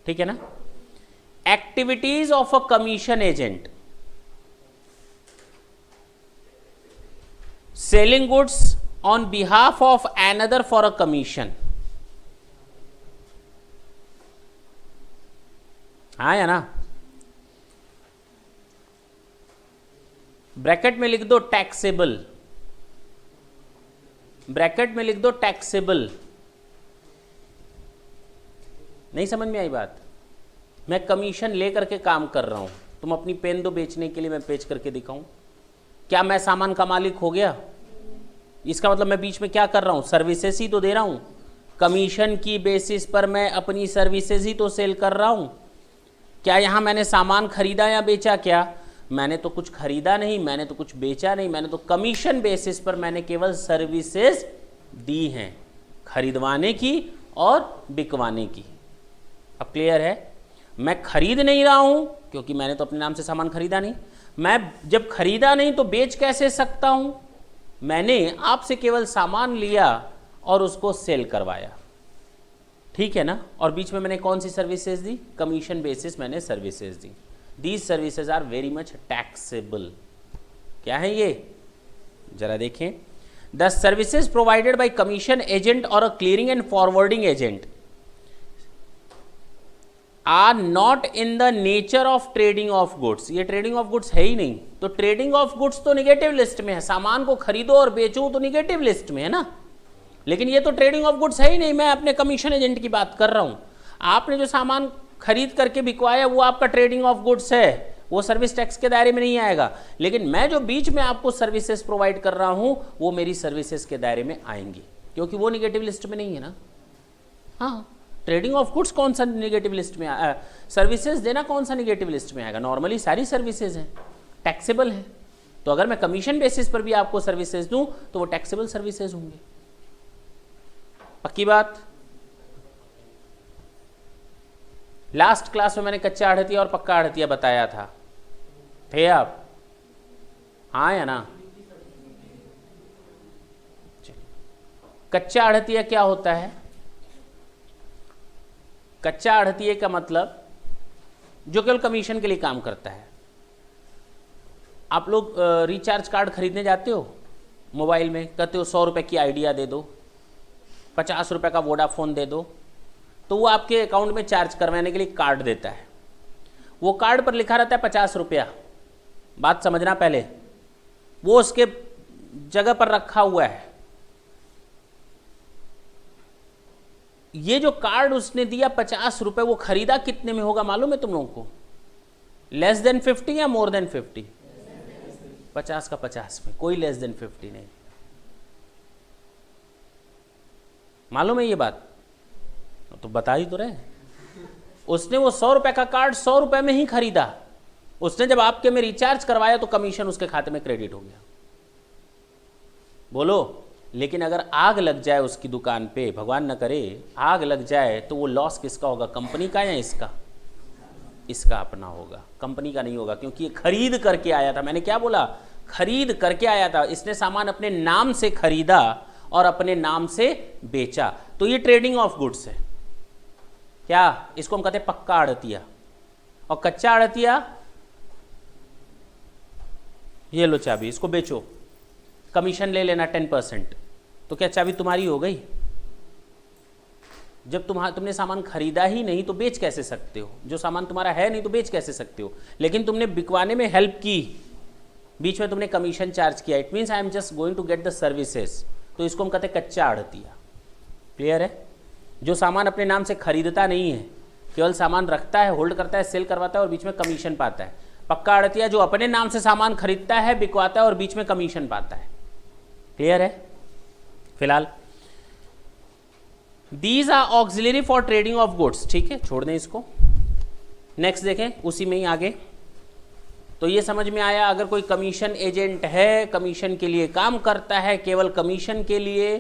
ठीक है ना? Activities of a commission agent, selling goods on behalf of another for a commission। हाँ या ना? ब्रैकेट में लिख दो टैक्सेबल, ब्रैकेट में लिख दो टैक्सेबल। नहीं समझ में आई बात? मैं कमीशन लेकर के काम कर रहा हूं, तुम अपनी पेन दो बेचने के लिए, मैं बेच करके दिखाऊं, क्या मैं सामान का मालिक हो गया? इसका मतलब मैं बीच में क्या कर रहा हूं? सर्विसेज ही तो दे रहा हूं। कमीशन की बेसिस पर मैं अपनी सर्विसेज ही तो सेल कर रहा हूं। क्या यहां मैंने सामान खरीदा या बेचा? क्या मैंने तो कुछ खरीदा नहीं, मैंने तो कुछ बेचा नहीं, मैंने तो कमीशन बेसिस पर मैंने केवल सर्विसेज दी हैं, खरीदवाने की और बिकवाने की। अब क्लियर है? मैं खरीद नहीं रहा हूं क्योंकि मैंने तो अपने नाम से सामान खरीदा नहीं। मैं जब खरीदा नहीं तो बेच कैसे सकता हूं? मैंने आपसे केवल सामान लिया और उसको सेल करवाया। ठीक है ना? और बीच में मैंने कौन सी सर्विसेज दी? कमीशन बेसिस मैंने सर्विसेज दी। These services are very much taxable. क्या है ये? जरा देखें। The services provided by commission agent or a clearing and forwarding agent are not in the nature of trading of goods. ये trading of goods है ही नहीं, तो ट्रेडिंग ऑफ गुड्स तो निगेटिव लिस्ट में है। सामान को खरीदो और बेचो तो निगेटिव लिस्ट में है ना, लेकिन ये तो ट्रेडिंग ऑफ गुड्स है ही नहीं। मैं अपने कमीशन एजेंट की बात कर रहा हूं। आपने जो सामान खरीद करके बिकवाया वो आपका ट्रेडिंग ऑफ गुड्स है, वो सर्विस टैक्स के दायरे में नहीं आएगा। लेकिन मैं जो बीच में आपको सर्विसेज प्रोवाइड कर रहा हूं वो मेरी सर्विसेज के दायरे में आएंगी, क्योंकि वो निगेटिव लिस्ट में नहीं है ना। हाँ, ट्रेडिंग ऑफ गुड्स कौन सा निगेटिव लिस्ट में सर्विसेज देना कौन सा निगेटिव लिस्ट में आएगा? नॉर्मली सारी सर्विसेज हैं, टैक्सेबल हैं। तो अगर मैं कमीशन बेसिस पर भी आपको सर्विसेज दूं तो वो टैक्सेबल सर्विसेज होंगे। पक्की बात? लास्ट क्लास में मैंने कच्चा आढ़तिया और पक्का आढ़तिया बताया था, थे आप? हाँ या ना? कच्चा आढ़तिया क्या होता है? कच्चा आढ़तिये का मतलब जो केवल कमीशन के लिए काम करता है। आप लोग रिचार्ज कार्ड खरीदने जाते हो मोबाइल में, कहते हो 100 रुपये की आइडिया दे दो, 50 रुपये का वोडाफोन दे दो, तो वो आपके अकाउंट में चार्ज करवाने के लिए कार्ड देता है। वो कार्ड पर लिखा रहता है 50 रुपया। बात समझना पहले, वो उसके जगह पर रखा हुआ है। ये जो कार्ड उसने दिया 50 रुपए, वो खरीदा कितने में होगा मालूम है तुम लोगों को? लेस देन 50 या मोर देन 50? 50 का 50 में, कोई लेस देन 50 नहीं। मालूम है ये बात? तो बता ही तो रहे। उसने वो 100 रुपए का कार्ड 100 रुपए में ही खरीदा। उसने जब आपके में रिचार्ज करवाया तो कमीशन उसके खाते में क्रेडिट हो गया। बोलो, लेकिन अगर आग लग जाए उसकी दुकान पे, भगवान न करे आग लग जाए, तो वो लॉस किसका होगा, कंपनी का या इसका? इसका अपना होगा, कंपनी का नहीं होगा, क्योंकि ये खरीद करके आया था। मैंने क्या बोला, खरीद करके आया था, इसने सामान अपने नाम से खरीदा और अपने नाम से बेचा, तो ये ट्रेडिंग ऑफ गुड्स है। क्या इसको हम कहते हैं पक्का आड़तिया। और कच्चा आड़तिया, ये लो चाबी, इसको बेचो, कमीशन ले लेना 10%, तो क्या चाबी तुम्हारी हो गई? जब तुमने सामान खरीदा ही नहीं तो बेच कैसे सकते हो? जो सामान तुम्हारा है नहीं तो बेच कैसे सकते हो? लेकिन तुमने बिकवाने में हेल्प की, बीच में तुमने कमीशन चार्ज किया, it means I am just going to get the services, तो इसको हम कहते हैं कच्चा आड़तिया। क्लियर है? जो सामान अपने नाम से खरीदता नहीं है, केवल सामान रखता है, होल्ड करता है, सेल करवाता है और बीच में कमीशन पाता है। पक्का आड़तिया जो अपने नाम से सामान खरीदता है, बिकवाता है और बीच में कमीशन पाता है। क्लियर है? फिलहाल these are auxiliary for trading of goods. ठीक है, छोड़ दें इसको, नेक्स्ट देखें, उसी में ही आगे। तो ये समझ में आया, अगर कोई कमीशन एजेंट है, कमीशन के लिए काम करता है, केवल कमीशन के लिए,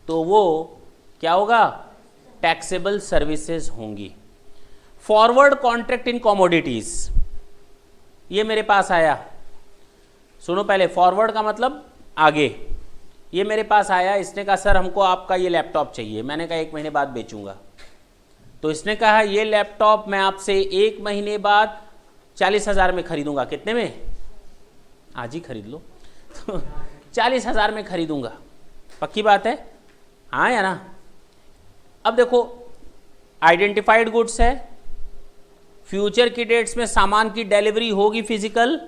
तो वो क्या होगा, टैक्सेबल सर्विसेज होंगी। फॉरवर्ड कॉन्ट्रैक्ट इन कमोडिटीज, ये मेरे पास आया, सुनो पहले, फॉरवर्ड का मतलब आगे। ये मेरे पास आया, इसने कहा सर हमको आपका ये लैपटॉप चाहिए, मैंने कहा 1 महीने बाद बेचूंगा। तो इसने कहा ये लैपटॉप मैं आपसे 1 महीने बाद 40,000 में खरीदूंगा। कितने में? आज ही खरीद लो। तो 40,000 में खरीदूंगा, पक्की बात है? हाँ या ना? अब देखो, आइडेंटिफाइड गुड्स है, फ्यूचर की डेट्स में सामान की डिलीवरी होगी फिजिकल,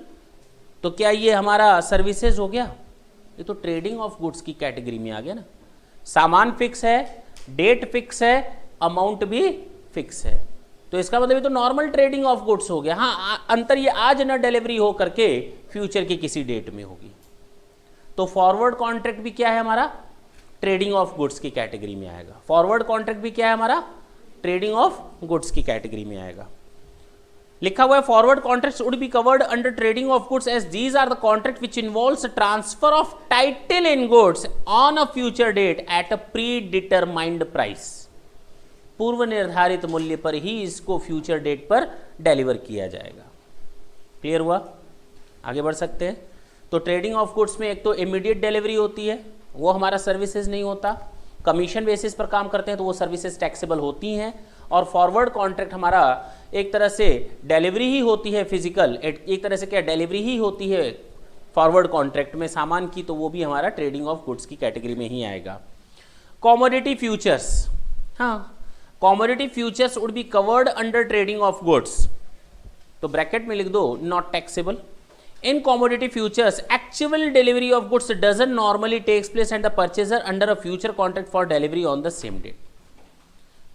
तो क्या ये हमारा सर्विसेज हो गया? ये तो ट्रेडिंग ऑफ गुड्स की कैटेगरी में आ गया ना। सामान फिक्स है, डेट फिक्स है, अमाउंट भी फिक्स है, तो इसका मतलब ये तो नॉर्मल ट्रेडिंग ऑफ गुड्स हो गया। हाँ, अंतर ये आज ना डिलीवरी हो करके फ्यूचर की किसी डेट में होगी। तो फॉरवर्ड कॉन्ट्रैक्ट भी क्या है हमारा, ट्रेडिंग ऑफ गुड्स की कैटेगरी में आएगा। फॉरवर्ड कॉन्ट्रैक्ट भी क्या है हमारा, ट्रेडिंग ऑफ गुड्स की कैटेगरी में आएगा। लिखा हुआ है forward contracts would be covered under trading of goods as these are the contract which involves transfer of title in goods on a future date at a pre determined price. पूर्व निर्धारित मूल्य पर ही इसको फ्यूचर डेट पर deliver किया जाएगा। Clear हुआ? आगे बढ़ सकते हैं। तो ट्रेडिंग ऑफ गुड्स में एक तो इमीडिएट डिलीवरी होती है, वो हमारा सर्विसेज नहीं होता। कमीशन बेसिस पर काम करते हैं तो वो सर्विसेज टैक्सेबल होती हैं। और फॉरवर्ड कॉन्ट्रैक्ट हमारा एक तरह से डिलीवरी ही होती है फिजिकल, एक तरह से क्या डिलीवरी ही होती है फॉरवर्ड कॉन्ट्रैक्ट में सामान की, तो वो भी हमारा ट्रेडिंग ऑफ गुड्स की कैटेगरी में ही आएगा। कॉमोडिटी फ्यूचर्स, हाँ, commodity futures would be covered under trading of goods, तो ब्रैकेट में लिख दो not taxable. In commodity futures, actual delivery of goods doesn't normally takes place and the purchaser under a future contract for delivery on the same date.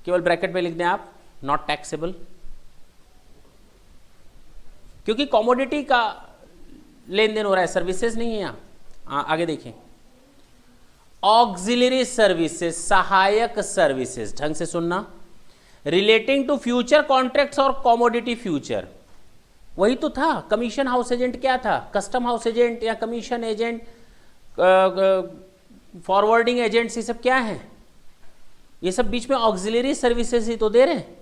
केवल bracket में लिख दें आप not taxable, क्योंकि कॉमोडिटी का लेन देन हो रहा है, सर्विसेज नहीं है यहाँ। आगे देखें, ऑक्सिलरी सर्विसेज, सहायक सर्विसेज, ढंग से सुनना, रिलेटिंग टू फ्यूचर कॉन्ट्रैक्ट्स और कॉमोडिटी फ्यूचर, वही तो था। कमीशन हाउस एजेंट क्या था, कस्टम हाउस एजेंट या कमीशन एजेंट, फॉरवर्डिंग एजेंट्स, ये सब क्या है? ये सब बीच में ऑक्सिलरी सर्विसेज ही तो दे रहे हैं।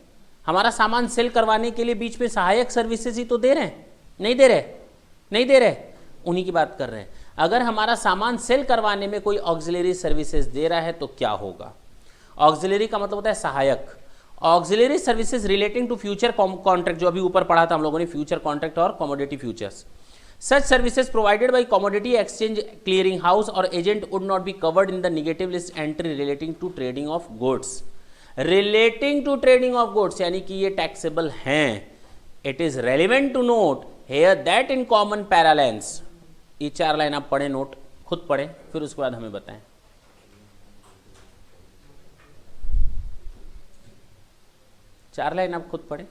हमारा सामान सेल करवाने के लिए बीच में सहायक सर्विसेज ही तो दे रहे हैं, नहीं दे रहे? नहीं दे रहे, उन्हीं की बात कर रहे हैं। अगर हमारा सामान सेल करवाने में कोई ऑक्सिलरी सर्विसेज दे रहा है तो क्या होगा? ऑक्सिलरी का मतलब होता है सहायक। Auxiliary services relating to future contract, जो अभी ऊपर पढ़ा था हम लोगों ने, फ्यूचर कॉन्ट्रैक्ट और commodity futures. Such services provided by commodity exchange clearing house or agent would not be covered in the negative list entry relating to trading of goods. Relating to trading of goods यानी कि ये taxable हैं। It is relevant to note here that in common parlance, ये 4 line आप पढ़ें, note खुद पढ़ें, फिर उसके बाद हमें बताएं। 4 लाइन आप खुद पढ़ें।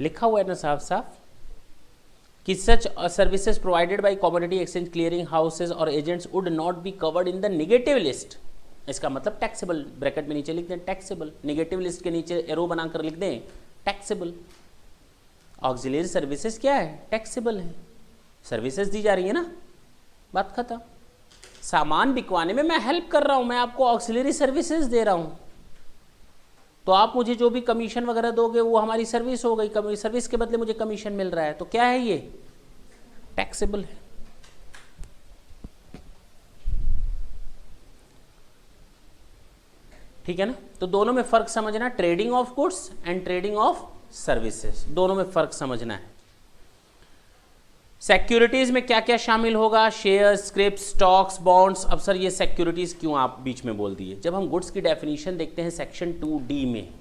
लिखा हुआ है ना साफ साफ कि such services provided by commodity exchange clearing houses or agents would not be covered in the negative list. इसका मतलब टैक्सेबल, ब्रैकेट में नीचे लिख दें टैक्सेबल, नेगेटिव लिस्ट के नीचे एरो बनाकर लिख दें टैक्सेबल। ऑक्सिलरी सर्विसेज क्या है? टैक्सेबल है, सर्विसेज दी जा रही है ना, बात खत्म। सामान बिकवाने में मैं हेल्प कर रहा हूं, मैं आपको ऑक्सिलरी सर्विसेज दे रहा हूं, तो आप मुझे जो भी कमीशन वगैरह दोगे वो हमारी सर्विस हो गई, सर्विस के बदले मुझे कमीशन मिल रहा है, तो क्या है ये? टैक्सेबल है। ठीक है ना? तो दोनों में फर्क समझना, trading of goods and trading of services, दोनों में फर्क समझना है। सिक्योरिटीज में क्या क्या शामिल होगा? Share, script, stocks, bonds. अब सर ये सिक्योरिटीज क्यों आप बीच में बोल दिए? जब हम गुड्स की डेफिनेशन देखते हैं सेक्शन 2D में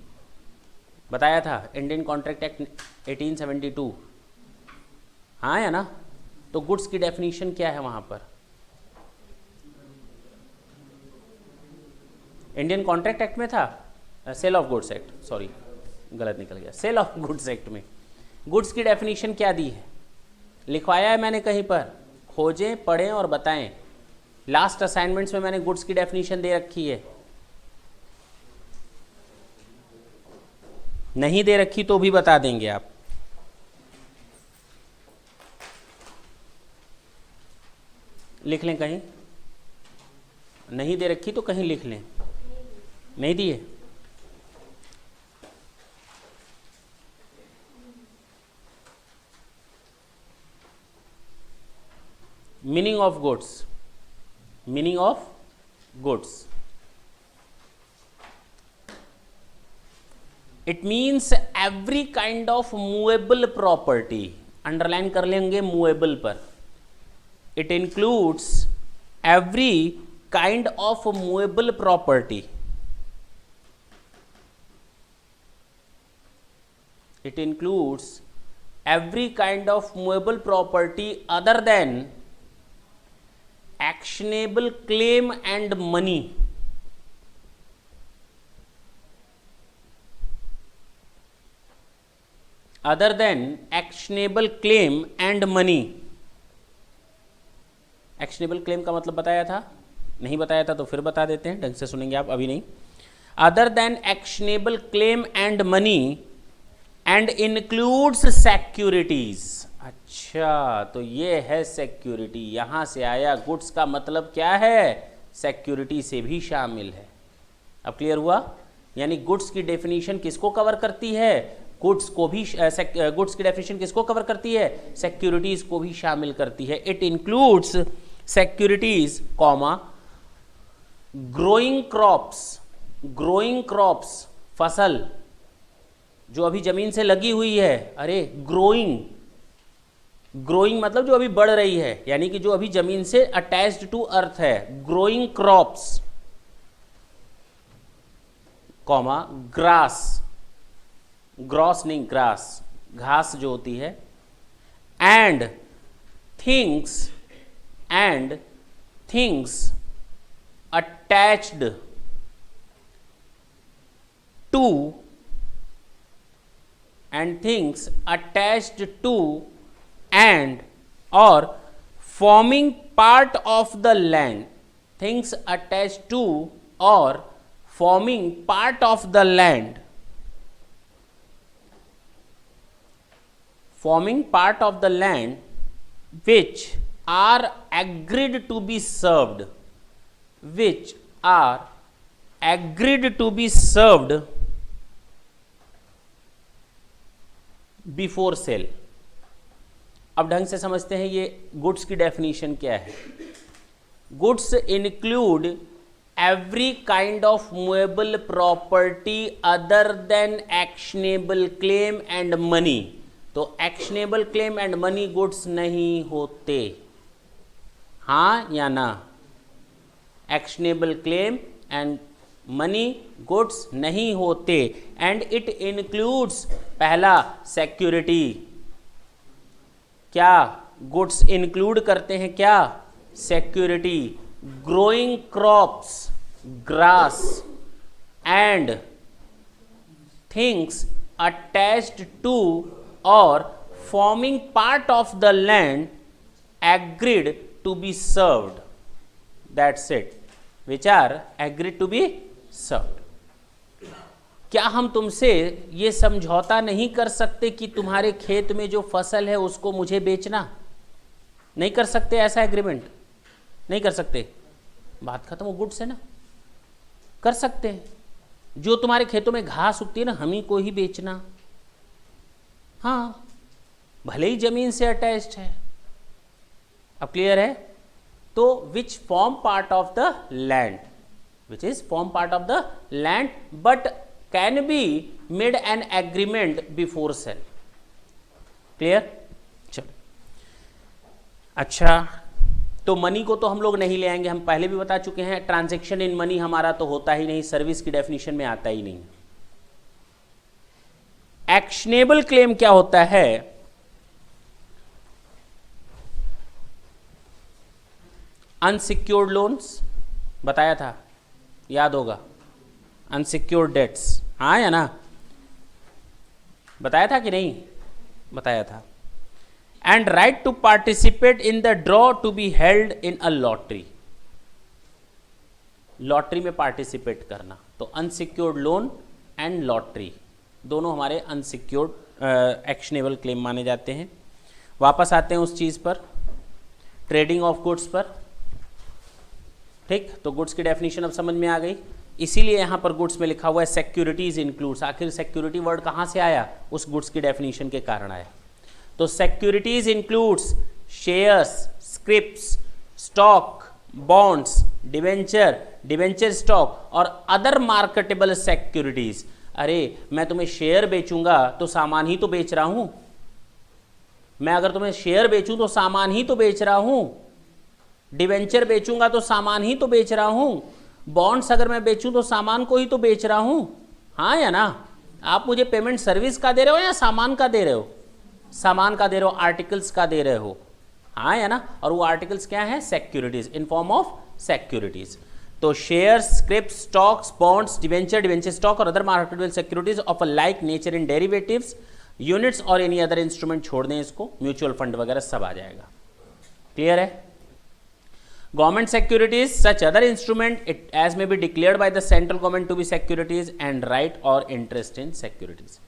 बताया था, इंडियन कॉन्ट्रैक्ट एक्ट 1872, हाँ या ना? तो गुड्स की डेफिनेशन क्या है वहां पर? इंडियन कॉन्ट्रैक्ट एक्ट में था, sale of goods act, sorry गलत निकल गया, सेल ऑफ गुड्स एक्ट में गुड्स की डेफिनेशन क्या दी है? लिखवाया है मैंने कहीं पर, खोजें, पढ़ें और बताएं। लास्ट असाइनमेंट्स में मैंने गुड्स की डेफिनेशन दे रखी है, नहीं दे रखी तो भी बता देंगे आप। लिख लें, कहीं नहीं दे रखी तो कहीं लिख लें, नहीं दिए? Meaning of goods, meaning of goods, it means every kind of movable property, underline कर लेंगे मूवेबल पर। It includes every kind of movable property, it includes every kind of movable property other than actionable claim and money, other than actionable claim and money। actionable claim का मतलब बताया था, नहीं बताया था तो फिर बता देते हैं, ढंग से सुनेंगे आप, अभी नहीं। other than actionable claim and money and includes securities. अच्छा, तो ये है सिक्योरिटी, यहां से आया। गुड्स का मतलब क्या है? सिक्योरिटी से भी शामिल है। अब क्लियर हुआ? यानी गुड्स की डेफिनेशन किसको कवर करती है? गुड्स को भी, गुड्स की डेफिनेशन किसको कवर करती है? सिक्योरिटीज को भी शामिल करती है। It includes securities comma growing crops, growing crops फसल जो अभी जमीन से लगी हुई है, अरे ग्रोइंग, ग्रोइंग मतलब जो अभी बढ़ रही है, यानी कि जो अभी जमीन से अटैच्ड टू अर्थ है, growing crops comma grass, gross नहीं ग्रास, घास जो होती है, and things attached to, and things attached to and or forming part of the land, things attached to or forming part of the land, forming part of the land which are agreed to be served, which are agreed to be served before sale. अब ढंग से समझते हैं ये goods की definition क्या है। Goods include every kind of movable property other than actionable claim and money. तो actionable claim and money goods नहीं होते, हाँ या ना? Actionable claim and money goods नहीं होते। एंड इट इंक्लूड्स, पहला सिक्योरिटी, क्या गुड्स इंक्लूड करते हैं? क्या? Security, growing crops grass and things attached to or forming part of the land agreed to be severed, that's it, which are agreed to be served. क्या हम तुमसे ये समझौता नहीं कर सकते कि तुम्हारे खेत में जो फसल है उसको मुझे बेचना? नहीं कर सकते ऐसा एग्रीमेंट? नहीं कर सकते, बात खत्म, वो गुड्स है ना। कर सकते हैं, जो तुम्हारे खेतों में घास उगती है ना, हम ही को ही बेचना, हाँ, भले ही जमीन से अटैच्ड है। अब क्लियर है? तो which form part of the land, which is form part of the land but can be made an agreement before sale. Clear? चलो, अच्छा, तो मनी को तो हम लोग नहीं ले आएंगे, हम पहले भी बता चुके हैं, ट्रांजैक्शन इन मनी हमारा तो होता ही नहीं, सर्विस की डेफिनेशन में आता ही नहीं। एक्शनेबल क्लेम क्या होता है? अनसिक्योर्ड लोन्स बताया था, याद होगा, अनसिक्योर्ड डेट्स, हाँ या ना, बताया था कि नहीं? बताया था। And right to participate in the draw to be held in a lottery, lottery में पार्टिसिपेट करना, तो अनसिक्योर्ड लोन एंड लॉटरी दोनों हमारे अनसिक्योर्ड एक्शनेबल क्लेम माने जाते हैं। वापस आते हैं उस चीज़ पर, ट्रेडिंग ऑफ गुड्स पर, ठीक, तो गुड्स की डेफिनेशन अब समझ में आ गई। इसीलिए यहाँ पर गुड्स में लिखा हुआ है सिक्योरिटीज इंक्लूड्स, आखिर सिक्योरिटी वर्ड कहाँ से आया? उस गुड्स की डेफिनेशन के कारण आया। तो securities includes shares, scripts, stock, bonds, debenture, debenture stock or other marketable securities. अरे मैं तुम्हें शेयर बेचूंगा तो सामान ही तो बेच रहा हूं, मैं अगर तुम्हें शेयर बेचूं तो सामान ही तो बेच रहा हूं, डिवेंचर बेचूंगा तो सामान ही तो बेच रहा हूं, बॉन्ड्स अगर मैं बेचूं तो सामान को ही तो बेच रहा हूं, हाँ या ना? आप मुझे पेमेंट सर्विस का दे रहे हो या सामान का दे रहे हो? सामान का दे रहे हो, आर्टिकल्स का दे रहे हो, हाँ या ना? और वो आर्टिकल्स क्या है? Securities, in form of securities. तो shares, scrip, stocks, bonds, debenture, debenture stock or other marketable securities of a like nature in derivatives, units or any other instrument छोड़ दें इसको, म्यूचुअल फंड वगैरह सब आ जाएगा। क्लियर है? Government securities, such other instrument it as may be declared by the central government to be securities and right or interest in securities।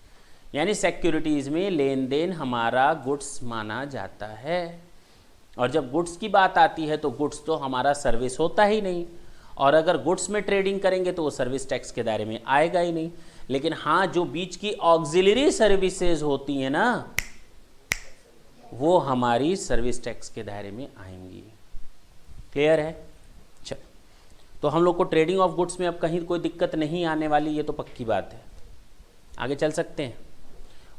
यानी securities में लेन then हमारा गुड्स माना जाता है, और जब गुड्स की बात आती है तो गुड्स तो हमारा सर्विस होता ही नहीं, और अगर गुड्स में ट्रेडिंग करेंगे तो वो सर्विस टैक्स के दायरे में आएगा ही नहीं। लेकिन हाँ, जो बीच की ऑक्सिलरी सर्विसेज होती हैं ना, वो हमारी सर्विस टैक्स के दायरे में आएंगी। क्लियर है? चल, तो हम लोग को ट्रेडिंग ऑफ गुड्स में अब कहीं कोई दिक्कत नहीं आने वाली, ये तो पक्की बात है। आगे चल सकते हैं,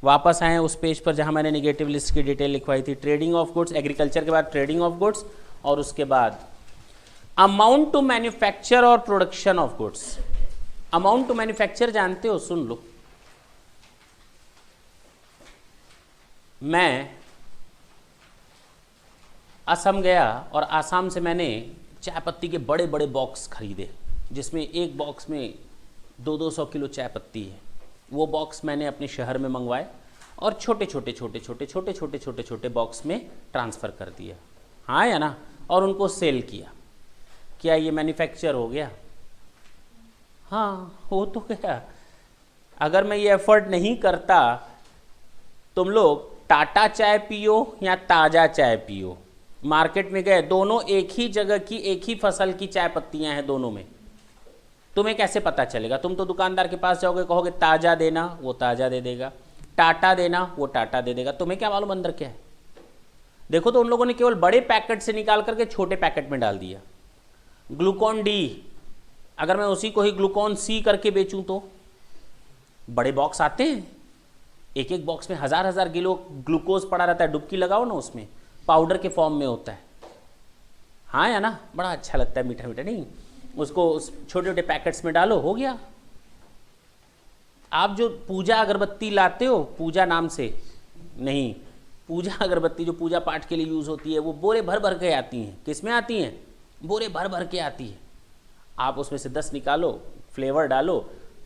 वापस आए उस पेज पर जहां मैंने निगेटिव लिस्ट की डिटेल लिखवाई थी। ट्रेडिंग ऑफ गुड्स, एग्रीकल्चर के बाद ट्रेडिंग ऑफ गुड्स, और उसके बाद amount to manufacture or production of goods. Amount to manufacture जानते हो? सुन लो, मैं असम गया और आसाम से मैंने चाय पत्ती के बड़े बड़े बॉक्स खरीदे, जिसमें एक बॉक्स में 200-200 किलो चाय पत्ती है। वो बॉक्स मैंने अपने शहर में मंगवाए और छोटे छोटे बॉक्स में ट्रांसफ़र कर दिया, हाँ या ना? और उनको सेल किया। क्या ये मैन्युफैक्चर हो गया? हाँ, हो तो गया। अगर मैं ये एफर्ट नहीं करता, तुम लोग टाटा चाय पियो या ताज़ा चाय पियो, मार्केट में गए, दोनों एक ही जगह की एक ही फसल की चाय पत्तियां हैं दोनों में, तुम्हें कैसे पता चलेगा? तुम तो दुकानदार के पास जाओगे, कहोगे ताज़ा देना, वो ताज़ा दे देगा, टाटा देना, वो टाटा दे देगा, तुम्हें क्या मालूम अंदर क्या है? देखो तो उन लोगों ने केवल बड़े पैकेट से निकाल करके छोटे पैकेट में डाल दिया। ग्लूकॉन डी, अगर मैं उसी को ही ग्लूकॉन सी करके बेचूं तो बड़े बॉक्स आते हैं, एक एक बॉक्स में 1000 किलो ग्लूकोज पड़ा रहता है, डुबकी लगाओ ना, उसमें पाउडर के फॉर्म में होता है, हाँ या ना? बड़ा अच्छा लगता है, मीठा मीठा, नहीं? उसको उस छोटे छोटे पैकेट्स में डालो, हो गया। आप जो पूजा अगरबत्ती लाते हो, पूजा नाम से नहीं, पूजा अगरबत्ती जो पूजा पाठ के लिए यूज़ होती है, वो बोरे भर भर के आती हैं। किस में आती हैं? बोरे भर भर के आती है। आप उसमें से 10 निकालो, फ्लेवर डालो,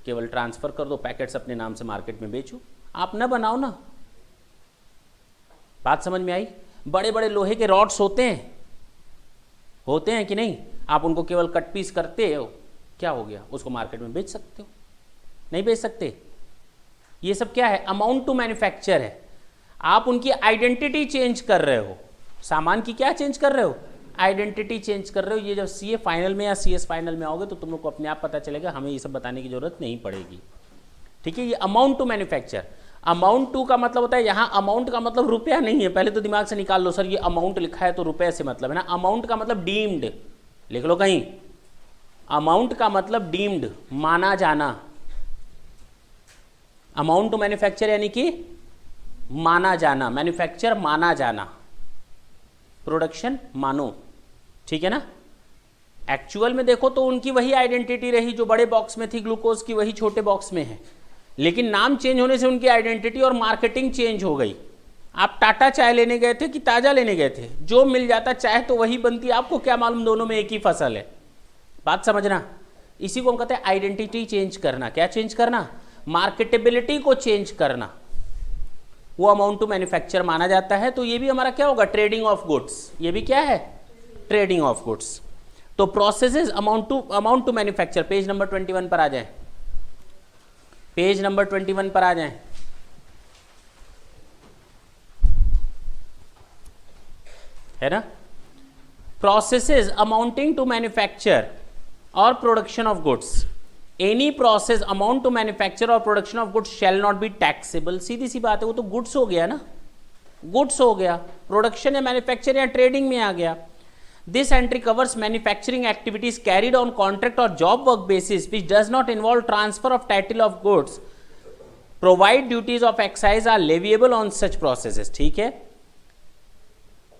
केवल ट्रांसफ़र कर दो, पैकेट्स अपने नाम से मार्केट में बेचो। आप ना बनाओ ना, बात समझ में आई? बड़े बड़े लोहे के रॉड्स होते हैं कि नहीं? आप उनको केवल कट पीस करते हो, क्या हो गया, उसको मार्केट में बेच सकते हो? नहीं बेच सकते। ये सब क्या है? अमाउंट टू मैन्युफैक्चर है। आप उनकी आइडेंटिटी चेंज कर रहे हो, सामान की क्या चेंज कर रहे हो? आइडेंटिटी चेंज कर रहे हो। ये जब सीए फाइनल में या सीएस फाइनल में आओगे तो तुम लोग को अपने आप पता चलेगा, हमें ये सब बताने की जरूरत नहीं पड़ेगी। ठीक है, ये amount to manufacture. Amount to का मतलब होता है, यहाँ अमाउंट का मतलब रुपया नहीं है, पहले तो दिमाग से निकाल लो, सर ये अमाउंट लिखा है तो रुपये से मतलब है ना। अमाउंट का मतलब डीम्ड, लिख लो कहीं, अमाउंट का मतलब डीम्ड, माना जाना। अमाउंट टू मैन्युफैक्चर यानी कि माना जाना, मैन्युफैक्चर माना जाना, प्रोडक्शन मानो, ठीक है ना। एक्चुअल में देखो तो उनकी वही आइडेंटिटी रही जो बड़े बॉक्स में थी, ग्लूकोज की वही छोटे बॉक्स में है, लेकिन नाम चेंज होने से उनकी आइडेंटिटी और मार्केटिंग चेंज हो गई। आप टाटा चाय लेने गए थे कि ताजा लेने गए थे, जो मिल जाता चाय तो वही बनती, आपको क्या मालूम दोनों में एक ही फसल है। बात समझना, इसी को हम कहते हैं आइडेंटिटी चेंज करना। क्या चेंज करना? मार्केटेबिलिटी को चेंज करना, वो अमाउंट टू मैन्युफैक्चर माना जाता है। तो ये भी हमारा क्या होगा? Trading of goods. ये भी क्या है? Trading of goods. तो processes amount to manufacture. Page number 21 पर आ जाए, पेज नंबर 21 पर आ जाए। है ना? Processes amounting to manufacture or production of goods. Any process amount to manufacture or production of goods shall not be taxable. सीधी सी बात है, वो तो गुड्स हो गया ना, गुड्स हो गया। प्रोडक्शन या मैन्युफैक्चर या ट्रेडिंग में आ गया। This entry covers manufacturing activities carried on contract or job work basis which does not involve transfer of title of goods, provide duties of excise are leviable on such processes. ठीक है,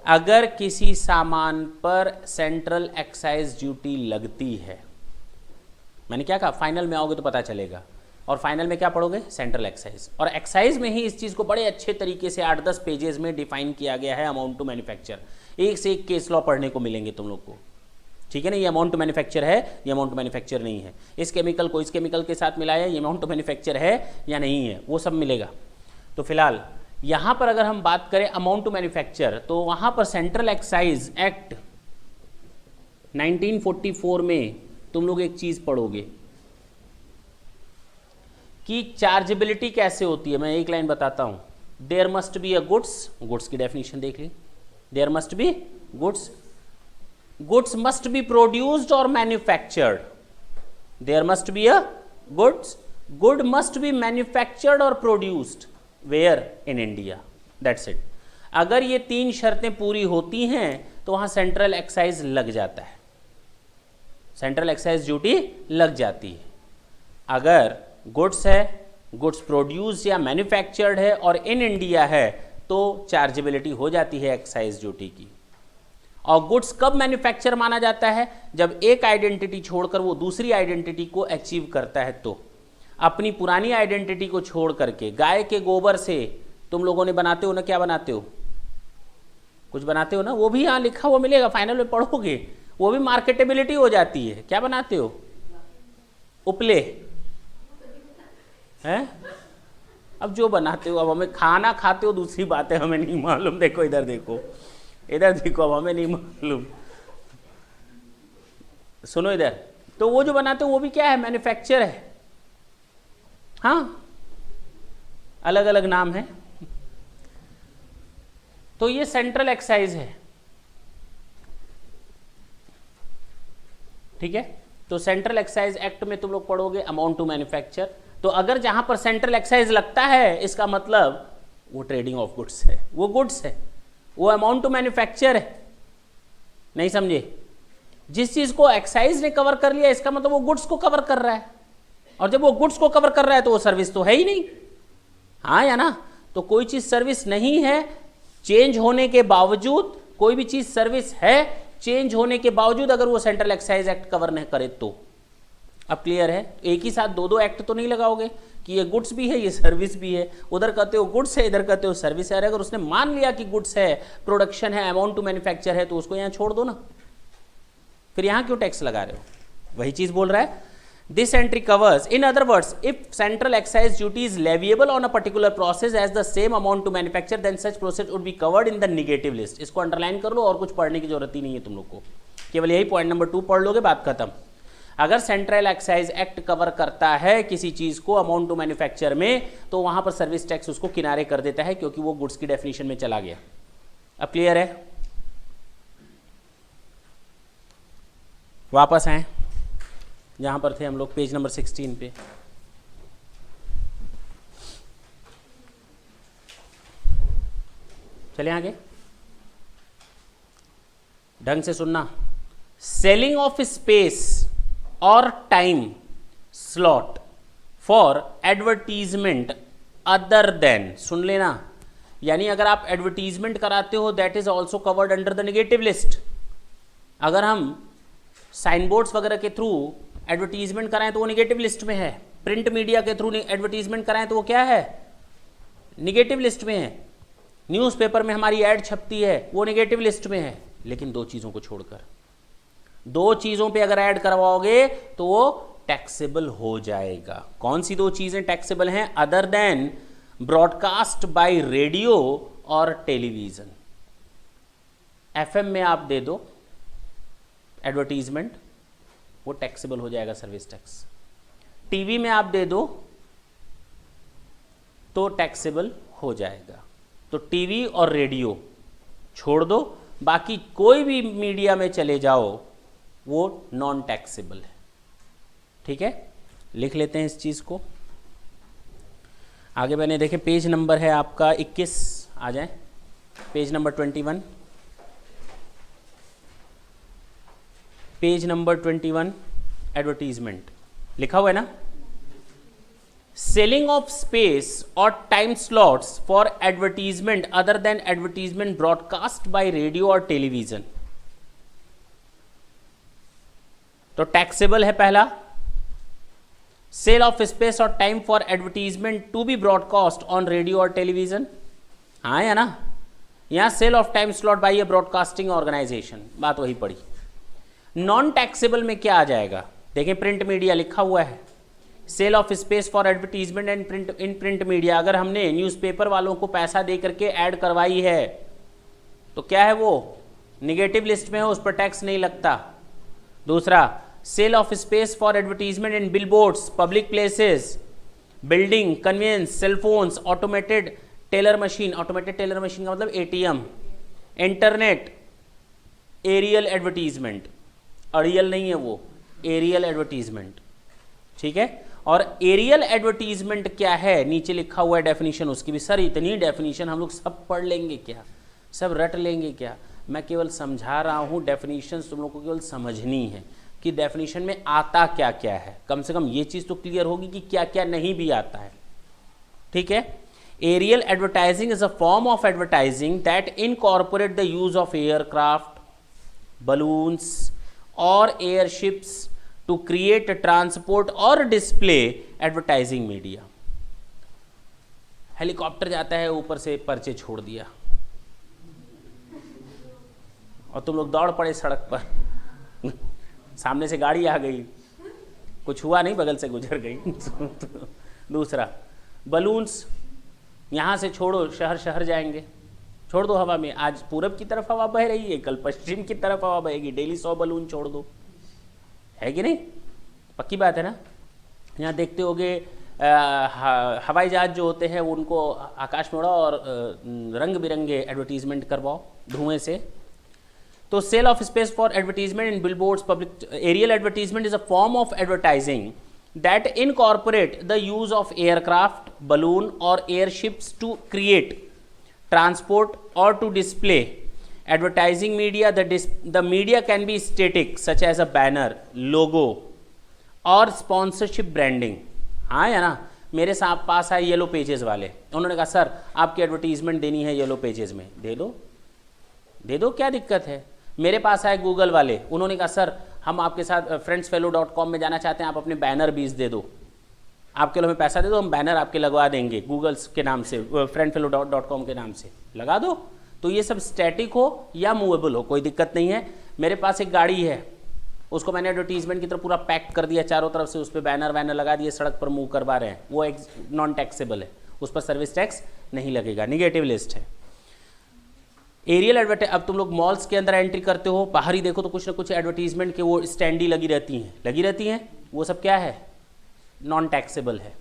अगर किसी सामान पर central excise duty लगती है, मैंने क्या कहा, फाइनल में आओगे तो पता चलेगा। और फाइनल में क्या पढ़ोगे? Central excise. और एक्साइज में ही इस चीज़ को बड़े अच्छे तरीके से 8-10 पेजेस में डिफाइन किया गया है, अमाउंट टू मैन्युफैक्चर। एक से एक केस लॉ पढ़ने को मिलेंगे तुम लोग को, ठीक है ना। ये अमाउंट टू मैन्युफैक्चर है, ये अमाउंट टू मैन्युफैक्चर नहीं है। इस केमिकल को इस केमिकल के साथ मिलाया, ये अमाउंट टू मैन्युफैक्चर है या नहीं है, वो सब मिलेगा। तो फिलहाल यहाँ पर अगर हम बात करें अमाउंट टू मैन्युफैक्चर, तो वहाँ पर सेंट्रल एक्साइज एक्ट 1944 में तुम लोग एक चीज़ पढ़ोगे कि चार्जेबिलिटी कैसे होती है। मैं एक लाइन बताता हूं, there must be a goods, goods की डेफिनेशन देख ली, there must be goods, goods must be produced or manufactured, there must be a goods, good must be manufactured or produced, where? In India, that's it. अगर ये तीन शर्तें पूरी होती हैं तो वहां सेंट्रल एक्साइज लग जाता है, सेंट्रल एक्साइज ड्यूटी लग जाती है। अगर गुड्स है, गुड्स प्रोड्यूस या मैन्युफैक्चर्ड है और इन इंडिया है, तो चार्जेबिलिटी हो जाती है एक्साइज ड्यूटी की। और गुड्स कब मैन्युफैक्चर माना जाता है? जब एक आइडेंटिटी छोड़कर वो दूसरी आइडेंटिटी को अचीव करता है। तो अपनी पुरानी आइडेंटिटी को छोड़ करके, गाय के गोबर से तुम लोगों ने बनाते हो ना, क्या बनाते हो? कुछ बनाते हो ना, वो भी यहाँ लिखा हुआ मिलेगा, फाइनल में पढ़ोगे, वो भी मार्केटेबिलिटी हो जाती है। क्या बनाते हो? उपले हैं? अब जो बनाते हो, अब हमें खाना खाते हो दूसरी बात है, हमें नहीं मालूम। देखो इधर देखो, इधर देखो, अब हमें नहीं मालूम, सुनो इधर। तो वो जो बनाते हो वो भी क्या है? मैन्युफैक्चर है। हाँ, अलग अलग नाम है। तो ये सेंट्रल एक्साइज है, ठीक है। तो सेंट्रल एक्साइज एक्ट में तुम लोग पढ़ोगे अमाउंट टू मैन्युफैक्चर। तो अगर जहां पर सेंट्रल एक्साइज लगता है, इसका मतलब वो ट्रेडिंग ऑफ गुड्स है, वो गुड्स है, वो अमाउंट टू मैन्युफैक्चर है। नहीं समझे? जिस चीज को एक्साइज ने कवर कर लिया, इसका मतलब वो गुड्स को कवर कर रहा है, और जब वो गुड्स को कवर कर रहा है तो वो सर्विस तो है ही नहीं। हाँ या ना? तो कोई चीज सर्विस नहीं है चेंज होने के बावजूद, कोई भी चीज सर्विस है चेंज होने के बावजूद, अगर वो सेंट्रल एक्साइज एक्ट कवर नहीं करे तो। अब क्लियर है? एक ही साथ दो दो एक्ट तो नहीं लगाओगे कि ये गुड्स भी है ये सर्विस भी है, उधर कहते हो गुड्स है इधर कहते हो सर्विस है। अगर उसने मान लिया कि गुड्स है, प्रोडक्शन है, अमाउंट टू मैन्युफैक्चर है, तो उसको यहाँ छोड़ दो ना, फिर यहाँ क्यों टैक्स लगा रहे हो? वही चीज बोल रहा है, This entry covers, in other words, if central excise duty is leviable on a particular process as the same amount to manufacture, then such process would be covered in the negative list. इसको underline कर लो और कुछ पढ़ने की जरूरत ही नहीं है तुम लोग को, केवल यही पॉइंट नंबर 2 पढ़ लोगे, बात खत्म। अगर सेंट्रल एक्साइज एक्ट कवर करता है किसी चीज को अमाउंट टू मैन्युफैक्चर में, तो वहां पर सर्विस टैक्स उसको किनारे कर देता है, क्योंकि वो गुड्स की डेफिनेशन में चला गया। अब क्लियर है? वापस आए जहां पर थे हम लोग, पेज नंबर 16 पे। चले आगे, ढंग से सुनना। Selling of space or time slot for advertisement other than, सुन लेना, यानी अगर आप एडवर्टीजमेंट कराते हो that is also covered under the negative list. अगर हम साइन बोर्ड्स वगैरह के थ्रू एडवर्टीजमेंट कराएं तो वो नेगेटिव लिस्ट में है, प्रिंट मीडिया के थ्रू एडवर्टीजमेंट कराएं तो वो क्या है, नेगेटिव लिस्ट में है, न्यूज़पेपर में हमारी ऐड छपती है वो नेगेटिव लिस्ट में है। लेकिन दो चीज़ों को छोड़कर, दो चीज़ों पे अगर ऐड करवाओगे तो वो टैक्सेबल हो जाएगा। कौन सी दो चीज़ें टैक्सेबल हैं? Other than broadcast by radio or television. FM में आप दे दो एडवर्टीजमेंट, वो टैक्सेबल हो जाएगा सर्विस टैक्स। टीवी में आप दे दो तो टैक्सेबल हो जाएगा। तो टीवी और रेडियो छोड़ दो, बाकी कोई भी मीडिया में चले जाओ वो नॉन टैक्सेबल है। ठीक है, लिख लेते हैं इस चीज़ को। आगे मैंने देखे पेज नंबर है आपका 21, आ जाए page number 21, page number 21 advertisement लिखा हुआ है ना। Selling of space or time slots for advertisement other than advertisement broadcast by radio or television, तो टैक्सेबल है पहला। Sale of space or time for advertisement to be broadcast on radio or television, हाँ या ना। यहां sale of time slot by a broadcasting organisation, बात वही पड़ी। नॉन टैक्सेबल में क्या आ जाएगा? देखें प्रिंट मीडिया लिखा हुआ है, sale of space for advertisement and print in print media. अगर हमने न्यूज़पेपर वालों को पैसा दे करके ऐड करवाई है तो क्या है, वो निगेटिव लिस्ट में है, उस पर टैक्स नहीं लगता। दूसरा, sale of space for advertisement in billboards, public places, building, conveyance, cellphones, automated teller machine, automated teller machine का मतलब एटीएम, इंटरनेट, एरियल एडवर्टीजमेंट, अड़ियल नहीं है वो, एरियल एडवर्टीजमेंट। ठीक है, और एरियल एडवर्टीजमेंट क्या है नीचे लिखा हुआ है डेफिनेशन उसकी भी। सर इतनी डेफिनेशन हम लोग सब पढ़ लेंगे क्या, सब रट लेंगे क्या? मैं केवल समझा रहा हूँ, डेफिनेशन तुम लोग को केवल समझनी है कि डेफिनेशन में आता क्या क्या है। कम से कम ये चीज़ तो क्लियर होगी कि क्या क्या नहीं भी आता है। ठीक है, aerial advertising is a form of advertising that incorporate the use of aircraft, balloons or airships to create, transport or display advertising media। Helicopter जाता है, ऊपर से पर्चे छोड़ दिया और तुम लोग दौड़ पड़े सड़क पर सामने से गाड़ी आ गई, कुछ हुआ नहीं, बगल से गुजर गई। दूसरा, बलून्स यहाँ से छोड़ो, शहर शहर जाएंगे, छोड़ दो हवा में। आज पूरब की तरफ हवा बह रही है, कल पश्चिम की तरफ हवा बहेगी, डेली 100 बलून छोड़ दो, है कि नहीं? पक्की बात है ना। यहाँ देखते होगे हवाई जहाज जो होते हैं उनको आकाश में उड़ाओ और रंग बिरंगे एडवर्टीजमेंट करवाओ धुएं से। तो sale of space for advertisement in billboards, public aerial advertisement is a form of advertising that incorporate the use of aircraft, balloon or airships to create, transport or to display advertising media. The media can be static such as a banner, logo और sponsorship branding। हाँ या ना। मेरे साथ पास आए yellow pages वाले, उन्होंने कहा सर आपकी एडवर्टीजमेंट देनी है येलो पेजेस में, दे दो, दे दो, क्या दिक्कत है। मेरे पास आए गूगल वाले, उन्होंने कहा सर हम आपके साथ friendsfellow.com में जाना चाहते हैं, आप अपने बैनर बीज दे दो, आपके लोग हमें पैसा दे दो, हम बैनर आपके लगवा देंगे गूगल्स के नाम से, friendfellow.com के नाम से लगा दो। तो ये सब स्टैटिक हो या मूवेबल हो कोई दिक्कत नहीं है। मेरे पास एक गाड़ी है, उसको मैंने एडवर्टीजमेंट की तरफ पूरा पैक कर दिया चारों तरफ से, उस पर बैनर वैनर लगा दिए, सड़क पर मूव करवा रहे हैं, वो नॉन टैक्सेबल है, उस पर सर्विस टैक्स नहीं लगेगा, निगेटिव लिस्ट है। एरियल एडवर्टाइज, अब तुम लोग मॉल्स के अंदर एंट्री करते हो, बाहर ही देखो तो कुछ ना कुछ एडवर्टीजमेंट के वो स्टैंडी लगी रहती हैं, वो सब क्या है, नॉन टैक्सेबल है।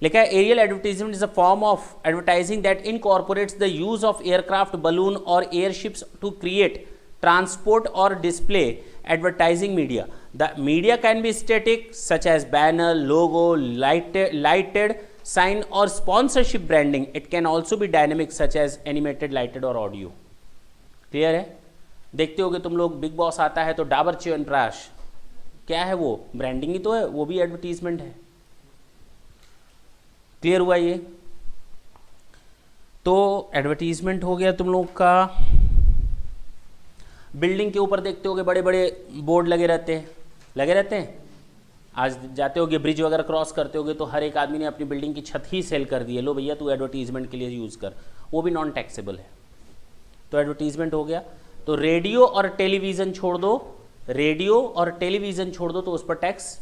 लिखा है aerial advertisement is a form of advertising that incorporates the use of aircraft, balloon or airships to create, transport or display advertising media. The media can be static such as banner, logo, lighted sign or sponsorship branding. It can also be dynamic such as animated, lighted और audio. Clear है? देखते होगे तुम लोग big boss आता है तो डाबर च्यवनप्राश, क्या है वो, ब्रांडिंग ही तो है, वो भी एडवर्टीजमेंट है। क्लियर हुआ ये? तो एडवर्टीजमेंट हो गया तुम लोग का। बिल्डिंग के ऊपर देखते होगे बड़े बड़े बोर्ड लगे रहते हैं। आज जाते होगे ब्रिज वगैरह क्रॉस करते होगे तो हर एक आदमी ने अपनी बिल्डिंग की छत ही सेल कर दी है, लो भैया तू एडवर्टीजमेंट के लिए यूज़ कर, वो भी नॉन टैक्सेबल है। तो एडवर्टीजमेंट हो गया। तो रेडियो और टेलीविज़न छोड़ दो तो उस पर टैक्स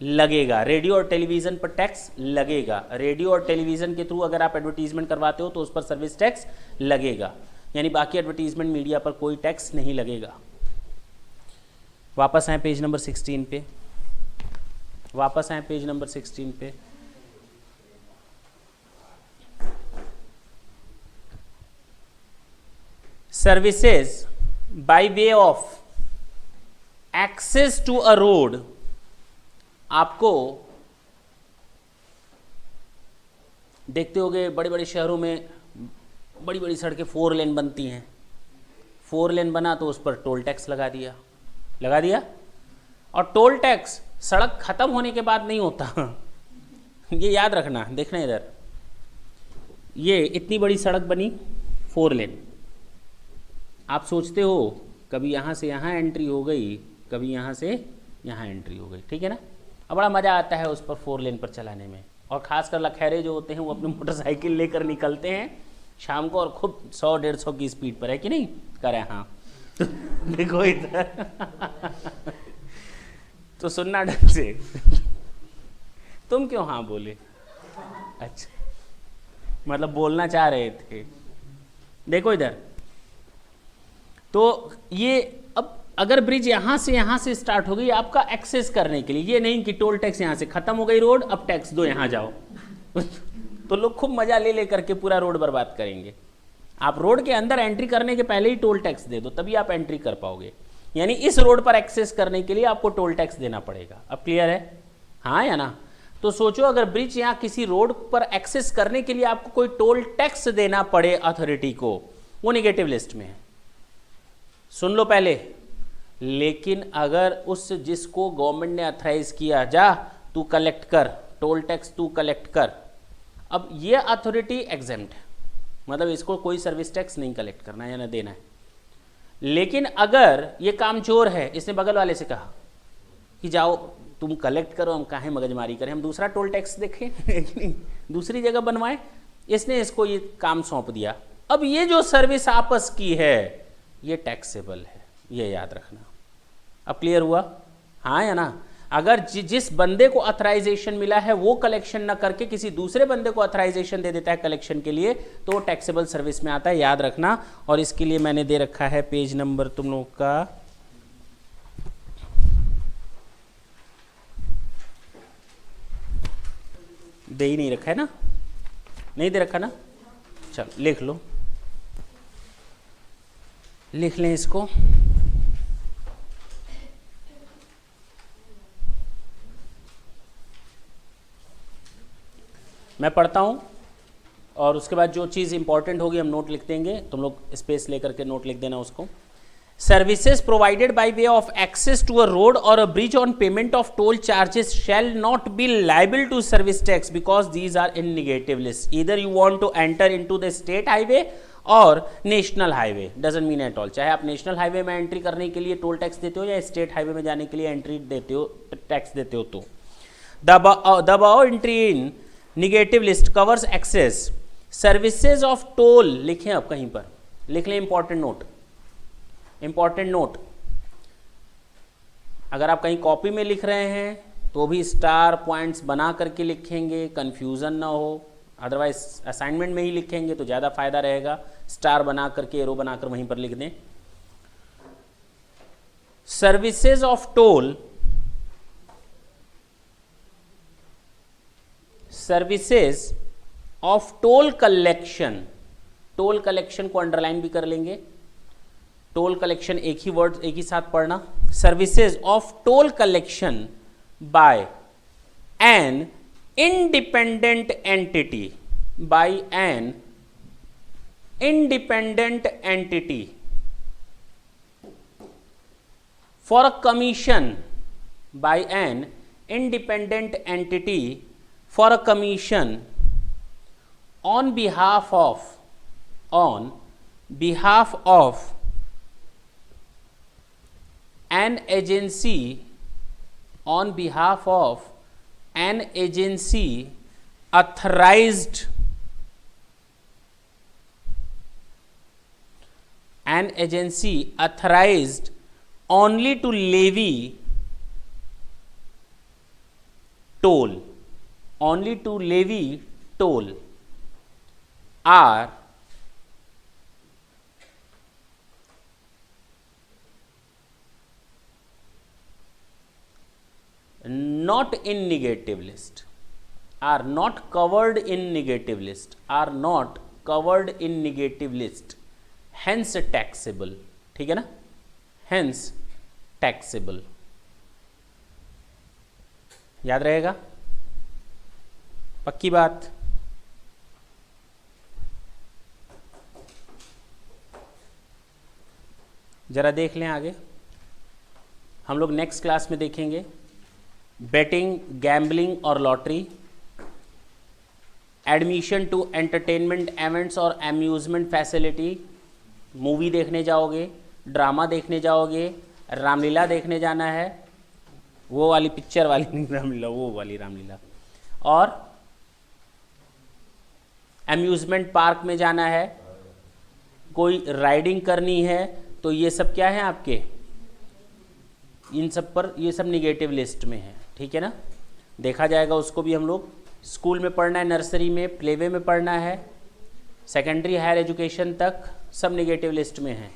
लगेगा, रेडियो और टेलीविज़न पर टैक्स लगेगा। रेडियो और टेलीविज़न के थ्रू अगर आप एडवर्टीजमेंट करवाते हो तो उस पर सर्विस टैक्स लगेगा, यानी बाकी एडवर्टीजमेंट मीडिया पर कोई टैक्स नहीं लगेगा। वापस आए पेज नंबर 16 पे, services by way of access to a road, आपको देखते होगे बड़े बड़े शहरों में बड़ी बड़ी सड़कें 4 लेन बनती हैं, 4 लेन बना तो उस पर टोल टैक्स लगा दिया। और टोल टैक्स सड़क खत्म होने के बाद नहीं होता ये याद रखना। देखना इधर, ये इतनी बड़ी सड़क बनी 4 लेन, आप सोचते हो कभी यहाँ से यहाँ एंट्री हो गई, कभी यहाँ से यहाँ एंट्री हो गई, ठीक है ना। अब बड़ा मज़ा आता है उस पर 4 लेन पर चलाने में, और ख़ासकर लखैरे जो होते हैं वो अपनी मोटरसाइकिल लेकर निकलते हैं शाम को और खूब 100-150 की स्पीड पर, है कि नहीं करें? हाँ देखो इधर तो सुनना ढंग से तुम क्यों हाँ बोले? अच्छा, मतलब बोलना चाह रहे थे। देखो इधर, तो ये अब अगर ब्रिज यहाँ से स्टार्ट हो गई आपका एक्सेस करने के लिए, ये नहीं कि टोल टैक्स यहाँ से खत्म हो गई रोड, अब टैक्स दो यहाँ जाओ तो लोग खूब मजा ले करके पूरा रोड बर्बाद करेंगे। आप रोड के अंदर एंट्री करने के पहले ही टोल टैक्स दे दो, तभी आप एंट्री कर पाओगे। यानी इस रोड पर एक्सेस करने के लिए आपको टोल टैक्स देना पड़ेगा। अब क्लियर है? हाँ या ना? तो सोचो अगर ब्रिज या किसी रोड पर एक्सेस करने के लिए आपको कोई टोल टैक्स देना पड़े अथॉरिटी को, वो निगेटिव लिस्ट में है। सुन लो पहले, लेकिन अगर उस जिसको गवर्नमेंट ने अथराइज किया, जा तू कलेक्ट कर टोल टैक्स, तू कलेक्ट कर, अब ये अथॉरिटी एग्जेम्प्ट है, मतलब इसको कोई सर्विस टैक्स नहीं कलेक्ट करना है या ना देना है। लेकिन अगर ये काम चोर है, इसने बगल वाले से कहा कि जाओ तुम कलेक्ट करो, हम काहे मगजमारी करें, हम दूसरा टोल टैक्स देखें नहीं, दूसरी जगह बनवाएं, इसने इसको ये काम सौंप दिया। अब ये जो सर्विस आपस की है ये टैक्सेबल है, ये याद रखना। अब क्लियर हुआ? हाँ या ना? अगर जिस बंदे को अथराइजेशन मिला है वो कलेक्शन ना करके किसी दूसरे बंदे को अथराइजेशन दे देता है कलेक्शन के लिए, तो वो टैक्सेबल सर्विस में आता है, याद रखना। और इसके लिए मैंने दे रखा है पेज नंबर तुम लोग का दे ही नहीं रखा है ना, नहीं दे रखा ना, चलो लिख लो, लिख लें इसको। मैं पढ़ता हूँ और उसके बाद जो चीज़ इंपॉर्टेंट होगी हम नोट लिख देंगे, तुम लोग स्पेस लेकर के नोट लिख देना उसको। Services provided by way of access to a road or a bridge on payment of toll charges shall not be liable to service tax because these are in negative list. Either you want to enter into the state highway or national highway, doesn't mean at all. चाहे आप national highway में entry करने के लिए toll tax देते हो या state highway में जाने के लिए एंट्री देते हो, टैक्स देते हो, तो the above entry in negative list covers access services of toll. लिखें, अब कहीं पर लिख लें इंपॉर्टेंट नोट, अगर आप कहीं कॉपी में लिख रहे हैं तो भी स्टार पॉइंट्स बना करके लिखेंगे, कन्फ्यूज़न ना हो। अदरवाइज असाइनमेंट में ही लिखेंगे तो ज़्यादा फायदा रहेगा, स्टार बना करके एरो बनाकर वहीं पर लिख दें। Services of toll, services of toll collection, toll collection को अंडरलाइन भी कर लेंगे। टोल कलेक्शन एक ही वर्ड एक ही साथ पढ़ना। Services of toll collection by an independent entity, by an independent entity for a commission, by an independent entity for a commission on behalf of an agency, on behalf of an agency authorized, an agency authorized only to levy toll, only to levy toll, are not in negative list, are not covered in negative list, are not covered in negative list, hence taxable। ठीक है ना, hence taxable, याद रहेगा, पक्की बात। जरा देख लें आगे, हम लोग नेक्स्ट क्लास में देखेंगे betting, gambling or lottery, admission to entertainment events or amusement facility, movie देखने जाओगे, ड्रामा देखने जाओगे, रामलीला देखने जाना है, वो वाली पिक्चर वाली नहीं रामलीला, वो वाली रामलीला, और अम्यूजमेंट पार्क में जाना है, कोई राइडिंग करनी है, तो ये सब क्या है आपके, इन सब पर ये सब निगेटिव लिस्ट में है। ठीक है ना, देखा जाएगा उसको भी। हम लोग स्कूल में पढ़ना है, नर्सरी में, प्लेवे में पढ़ना है, सेकेंडरी हायर एजुकेशन तक सब निगेटिव लिस्ट में है।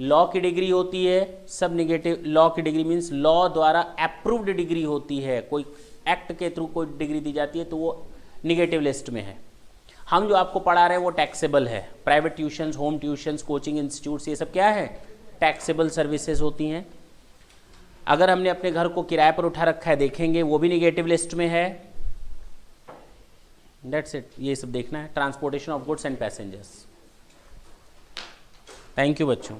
लॉ की डिग्री होती है, सब निगेटिव, लॉ की डिग्री मीन्स लॉ द्वारा अप्रूव्ड डिग्री होती है, कोई एक्ट के थ्रू कोई डिग्री दी जाती है तो वो निगेटिव लिस्ट में है। हम जो आपको पढ़ा रहे हैं वो टैक्सेबल है। Private tuitions, home tuitions, coaching institutes, ये सब क्या है, टैक्सेबल सर्विसेज होती हैं। अगर हमने अपने घर को किराए पर उठा रखा है, देखेंगे वो भी निगेटिव लिस्ट में है। दैट्स इट, ये सब देखना है। Transportation of goods and passengers. Thank you बच्चों।